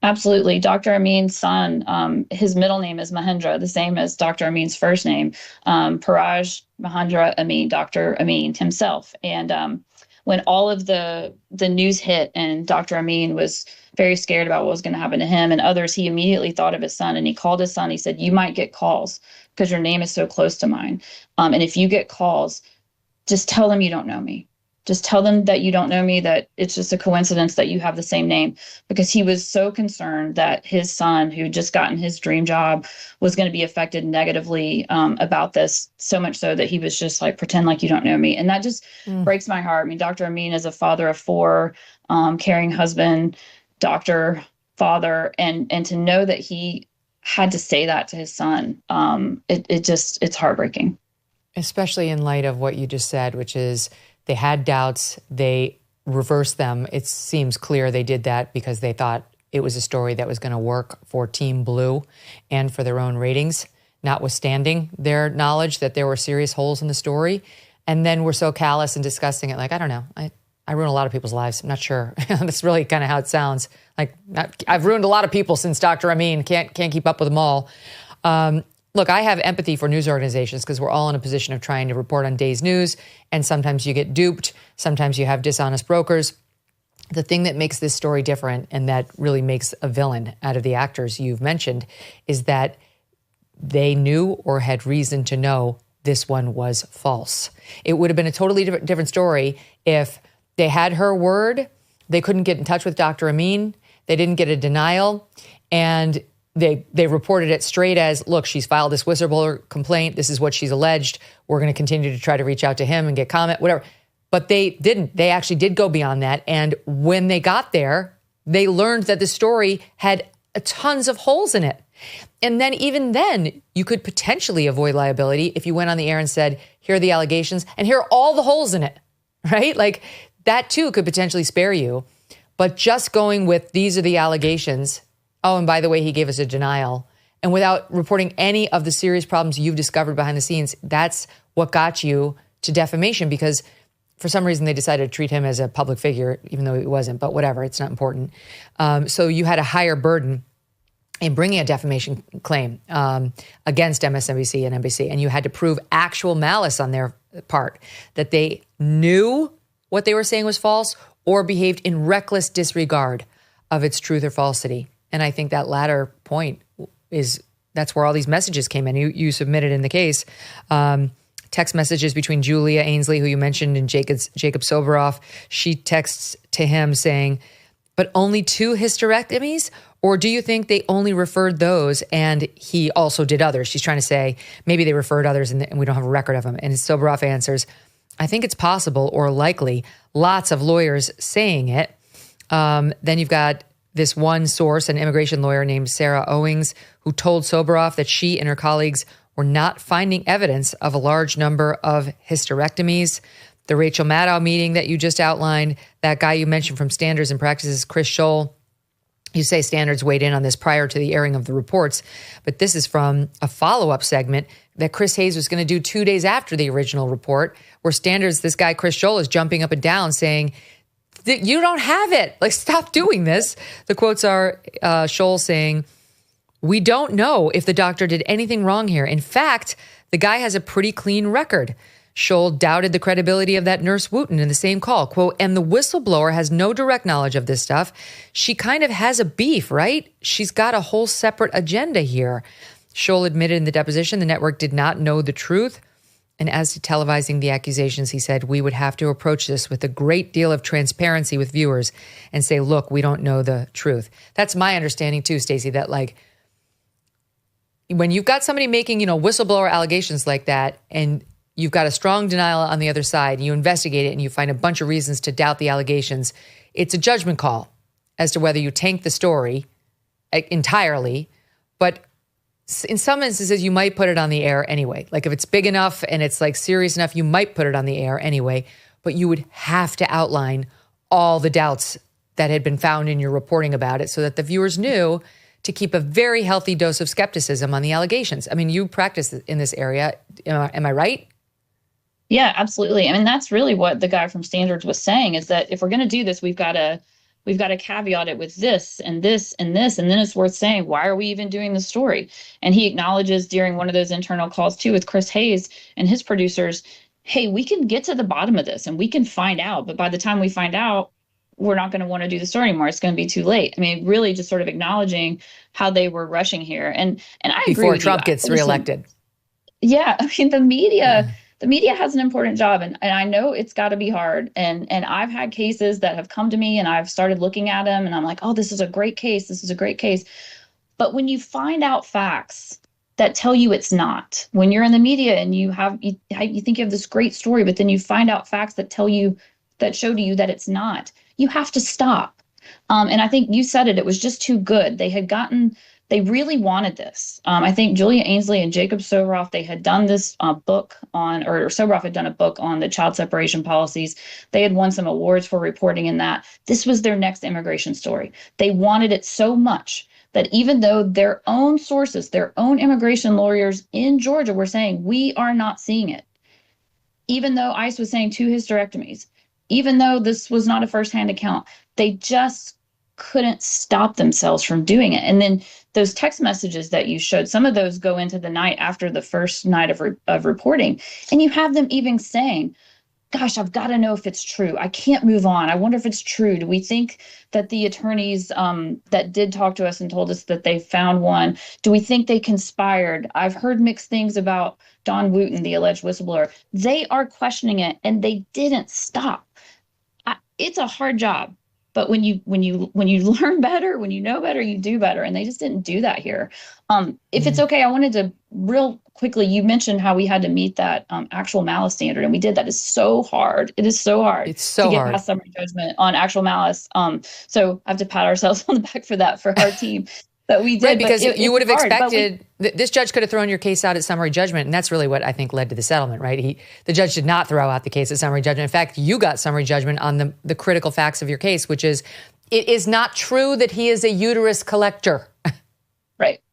Absolutely. Dr. Amin's son, his middle name is Mahendra, the same as Dr. Amin's first name, Paraj Mahendra Amin, Dr. Amin himself. And when all of the news hit and Dr. Amin was very scared about what was going to happen to him and others, he immediately thought of his son, and he called his son. He said, "You might get calls because your name is so close to mine. And if you get calls, just tell them you don't know me. Just tell them that you don't know me, that it's just a coincidence that you have the same name," because he was so concerned that his son, who had just gotten his dream job, was going to be affected negatively about this, so much so that he was just like, pretend like you don't know me. And that just breaks my heart. I mean, Dr. Amin is a father of 4, caring husband, doctor, father, and to know that he had to say that to his son, it's heartbreaking. Especially in light of what you just said, which is, they had doubts, they reversed them. It seems clear they did that because they thought it was a story that was going to work for Team Blue and for their own ratings, notwithstanding their knowledge that there were serious holes in the story. And then we're so callous and discussing it. Like, I don't know. I ruin a lot of people's lives. I'm not sure. That's really kind of how it sounds. Like, I've ruined a lot of people since Dr. Amin. Can't keep up with them all. Look, I have empathy for news organizations because we're all in a position of trying to report on day's news, and sometimes you get duped. Sometimes you have dishonest brokers. The thing that makes this story different and that really makes a villain out of the actors you've mentioned is that they knew or had reason to know this one was false. It would have been a totally different story if they had her word, they couldn't get in touch with Dr. Amin, they didn't get a denial, and they reported it straight as, look, she's filed this whistleblower complaint. This is what she's alleged. We're going to continue to try to reach out to him and get comment, whatever. But they didn't. They actually did go beyond that. And when they got there, they learned that the story had tons of holes in it. And then even then, you could potentially avoid liability if you went on the air and said, here are the allegations and here are all the holes in it, right? Like that too could potentially spare you. But just going with these are the allegations. Oh, and by the way, he gave us a denial. And without reporting any of the serious problems you've discovered behind the scenes, that's what got you to defamation, because for some reason they decided to treat him as a public figure, even though he wasn't, but whatever, it's not important. So you had a higher burden in bringing a defamation claim against MSNBC and NBC, and you had to prove actual malice on their part, that they knew what they were saying was false or behaved in reckless disregard of its truth or falsity. And I think that latter point that's where all these messages came in. You submitted in the case text messages between Julia Ainsley, who you mentioned, and Jacob Soboroff. She texts to him saying, but only 2 hysterectomies? Or do you think they only referred those and he also did others? She's trying to say maybe they referred others and we don't have a record of them. And Soboroff answers, I think it's possible or likely. Lots of lawyers saying it. Then you've got this one source, an immigration lawyer named Sarah Owings, who told Soboroff that she and her colleagues were not finding evidence of a large number of hysterectomies. The Rachel Maddow meeting that you just outlined, that guy you mentioned from Standards and Practices, Chris Scholl, you say Standards weighed in on this prior to the airing of the reports, but this is from a follow-up segment that Chris Hayes was going to do 2 days after the original report, where Standards, this guy Chris Scholl, is jumping up and down saying, you don't have it. Like, stop doing this. The quotes are Scholl saying, "We don't know if the doctor did anything wrong here. In fact, the guy has a pretty clean record." Scholl doubted the credibility of that nurse Wooten in the same call. Quote, "And the whistleblower has no direct knowledge of this stuff. She kind of has a beef, right? She's got a whole separate agenda here." Scholl admitted in the deposition the network did not know the truth. And as to televising the accusations, he said, "We would have to approach this with a great deal of transparency with viewers and say, look, we don't know the truth." That's my understanding too, Stacey, that like when you've got somebody making, whistleblower allegations like that, and you've got a strong denial on the other side, and you investigate it and you find a bunch of reasons to doubt the allegations, it's a judgment call as to whether you tank the story entirely. But in some instances, you might put it on the air anyway. Like if it's big enough and it's like serious enough, you might put it on the air anyway, but you would have to outline all the doubts that had been found in your reporting about it so that the viewers knew to keep a very healthy dose of skepticism on the allegations. I mean, you practice in this area. Am I right? Yeah, absolutely. I mean, that's really what the guy from Standards was saying, is that if we're going to do this, we've got to caveat it with this and this and this. And then it's worth saying, why are we even doing the story? And he acknowledges during one of those internal calls too with Chris Hayes and his producers, hey, we can get to the bottom of this and we can find out. But by the time we find out, we're not going to want to do the story anymore. It's going to be too late. I mean, really just sort of acknowledging how they were rushing here. And I agree before with Trump gets reelected. Yeah. I mean, the media has an important job, and I know it's got to be hard. And I've had cases that have come to me and I've started looking at them and I'm like, oh, this is a great case. This is a great case. But when you find out facts that tell you it's not, when you're in the media and you think you have this great story, but then you find out facts that show to you that it's not, you have to stop. And I think you said it was just too good. They really wanted this. I think Julia Ainsley and Jacob Soboroff, they had done this book on, or Soboroff had done a book on the child separation policies. They had won some awards for reporting in that. This was their next immigration story. They wanted it so much that even though their own sources, their own immigration lawyers in Georgia were saying, we are not seeing it. Even though ICE was saying 2 hysterectomies, even though this was not a firsthand account, they just couldn't stop themselves from doing it. And then those text messages that you showed, some of those go into the night after the first night of reporting. And you have them even saying, gosh, I've got to know if it's true. I can't move on. I wonder if it's true. Do we think that the attorneys that did talk to us and told us that they found one, do we think they conspired? I've heard mixed things about Don Wooten, the alleged whistleblower. They are questioning it and they didn't stop. It's a hard job. But when you learn better, when you know better, you do better. And they just didn't do that here. If it's okay, I wanted to real quickly, you mentioned how we had to meet that actual malice standard. And we did that. It's so hard. It is so hard to get past summary judgment on actual malice. So I have to pat ourselves on the back for that, for our team. That we did, right, because you would have expected this judge could have thrown your case out at summary judgment, and that's really what I think led to the settlement, right? The judge did not throw out the case at summary judgment. In fact, you got summary judgment on the critical facts of your case, which is it is not true that he is a uterus collector.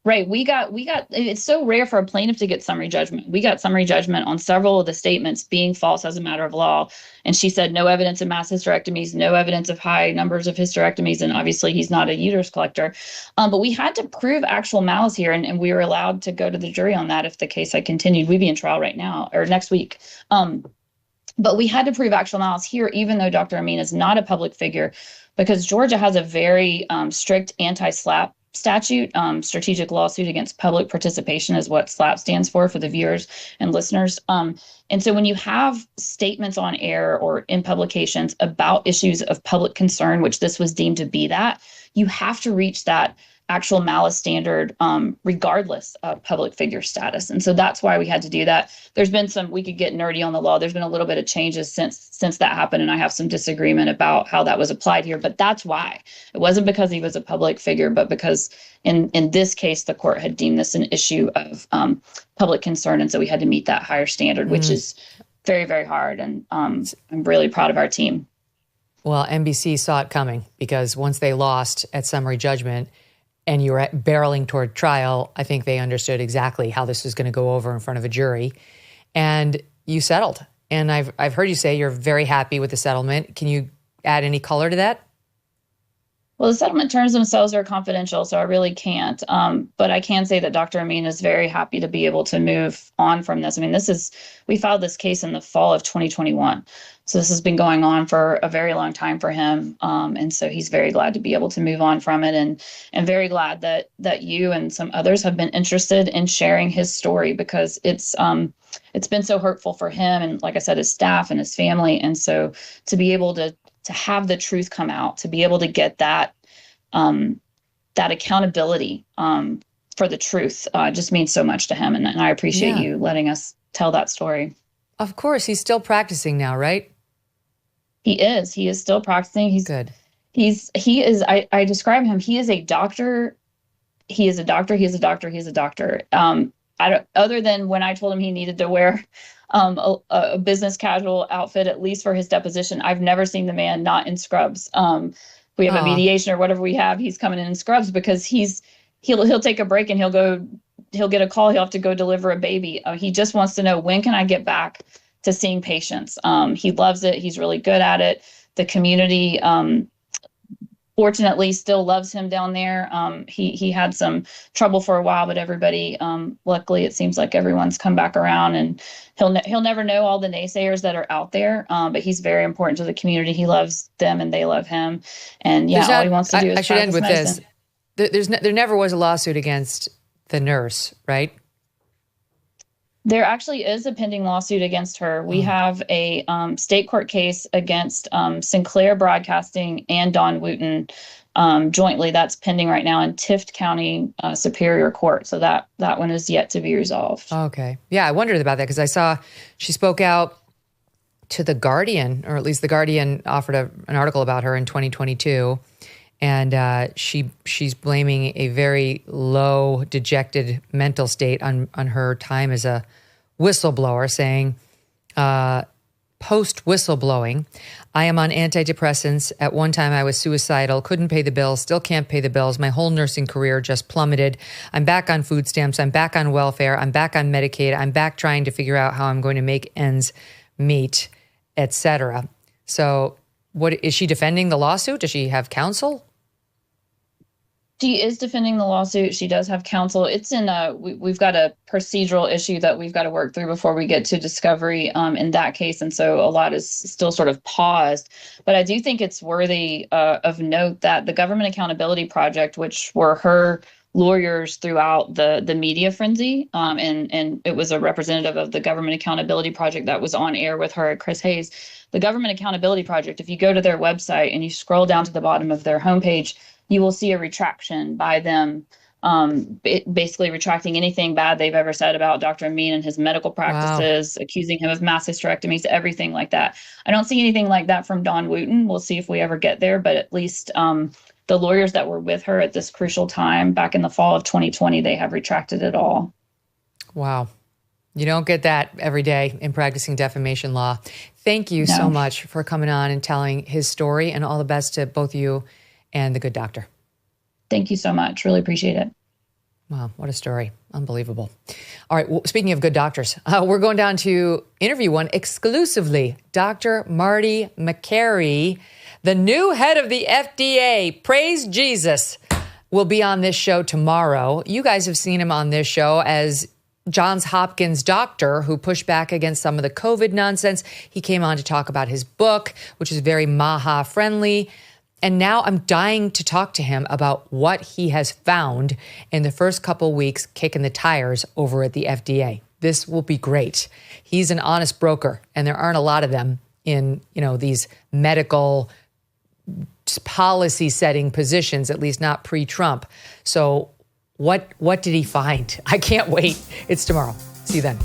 Right. We got. It's so rare for a plaintiff to get summary judgment. We got summary judgment on several of the statements being false as a matter of law. And she said no evidence of mass hysterectomies, no evidence of high numbers of hysterectomies, and obviously he's not a uterus collector. But we had to prove actual malice here, and we were allowed to go to the jury on that if the case had continued. We'd be in trial right now or next week. But we had to prove actual malice here, even though Dr. Amin is not a public figure, because Georgia has a very strict anti-SLAPP statute. Strategic lawsuit against public participation is what SLAPP stands for the viewers and listeners. And so when you have statements on air or in publications about issues of public concern, which this was deemed to be, that you have to reach that actual malice standard, regardless of public figure status. And so that's why we had to do that. There's been we could get nerdy on the law. There's been a little bit of changes since that happened. And I have some disagreement about how that was applied here, but that's why. It wasn't because he was a public figure, but because in this case, the court had deemed this an issue of public concern. And so we had to meet that higher standard, which is very, very hard. And I'm really proud of our team. Well, NBC saw it coming because once they lost at summary judgment and you were barreling toward trial, I think they understood exactly how this was going to go over in front of a jury. And you settled. And I've heard you say you're very happy with the settlement. Can you add any color to that? Well, the settlement terms themselves are confidential, so I really can't. But I can say that Dr. Amin is very happy to be able to move on from this. I mean, we filed this case in the fall of 2021. So this has been going on for a very long time for him. And so he's very glad to be able to move on from it, and very glad that you and some others have been interested in sharing his story, because it's been so hurtful for him and, like I said, his staff and his family. And so to be able to have the truth come out, to be able to get that accountability for the truth just means so much to him. And I appreciate you letting us tell that story. Of course. He's still practicing now, right? He is still practicing. He's good. I describe him. He is a doctor. He is a doctor. Other than when I told him he needed to wear a business casual outfit, at least for his deposition, I've never seen the man not in scrubs. We have a mediation or whatever we have, he's coming in scrubs because he'll take a break and he'll get a call. He'll have to go deliver a baby. He just wants to know, when can I get back to seeing patients? He loves it. He's really good at it. The community, fortunately, still loves him down there. He had some trouble for a while, but everybody, luckily, it seems like everyone's come back around, and he'll never know all the naysayers that are out there. But he's very important to the community. He loves them, and they love him. And all he wants to do is. I should end with medicine. this. There never was a lawsuit against the nurse, right? There actually is a pending lawsuit against her. We have a state court case against Sinclair Broadcasting and Don Wooten jointly. That's pending right now in Tift County Superior Court. So that one is yet to be resolved. Okay. Yeah, I wondered about that because I saw she spoke out to The Guardian, or at least The Guardian offered an article about her in 2022. And she's blaming a very low, dejected mental state on her time as a whistleblower, saying, post-whistleblowing, I am on antidepressants. At one time, I was suicidal, couldn't pay the bills, still can't pay the bills. My whole nursing career just plummeted. I'm back on food stamps. I'm back on welfare. I'm back on Medicaid. I'm back trying to figure out how I'm going to make ends meet, etc. So what is she defending the lawsuit? Does she have counsel? She is defending the lawsuit. She does have counsel. It's in we've got a procedural issue that we've got to work through before we get to discovery in that case. And so a lot is still sort of paused. But I do think it's worthy of note that the Government Accountability Project, which were her lawyers throughout the media frenzy, and it was a representative of the Government Accountability Project that was on air with her, Chris Hayes. The Government Accountability Project, if you go to their website and you scroll down to the bottom of their homepage, you will see a retraction by them, basically retracting anything bad they've ever said about Dr. Amin and his medical practices, accusing him of mass hysterectomies, everything like that. I don't see anything like that from Don Wooten. We'll see if we ever get there, but at least the lawyers that were with her at this crucial time back in the fall of 2020, they have retracted it all. Wow. You don't get that every day in practicing defamation law. Thank you so much for coming on and telling his story, and all the best to both you and the good doctor. Thank you so much. Really appreciate it. Wow, what a story. Unbelievable. All right, well, speaking of good doctors, we're going down to interview one exclusively. Dr. Marty Makary, the new head of the FDA, praise Jesus, will be on this show tomorrow. You guys have seen him on this show as Johns Hopkins doctor who pushed back against some of the COVID nonsense. He came on to talk about his book, which is very Maha friendly. And now I'm dying to talk to him about what he has found in the first couple weeks kicking the tires over at the FDA. This will be great. He's an honest broker, and there aren't a lot of them in, these medical policy setting positions, at least not pre-Trump. So what did he find? I can't wait. It's tomorrow. See you then.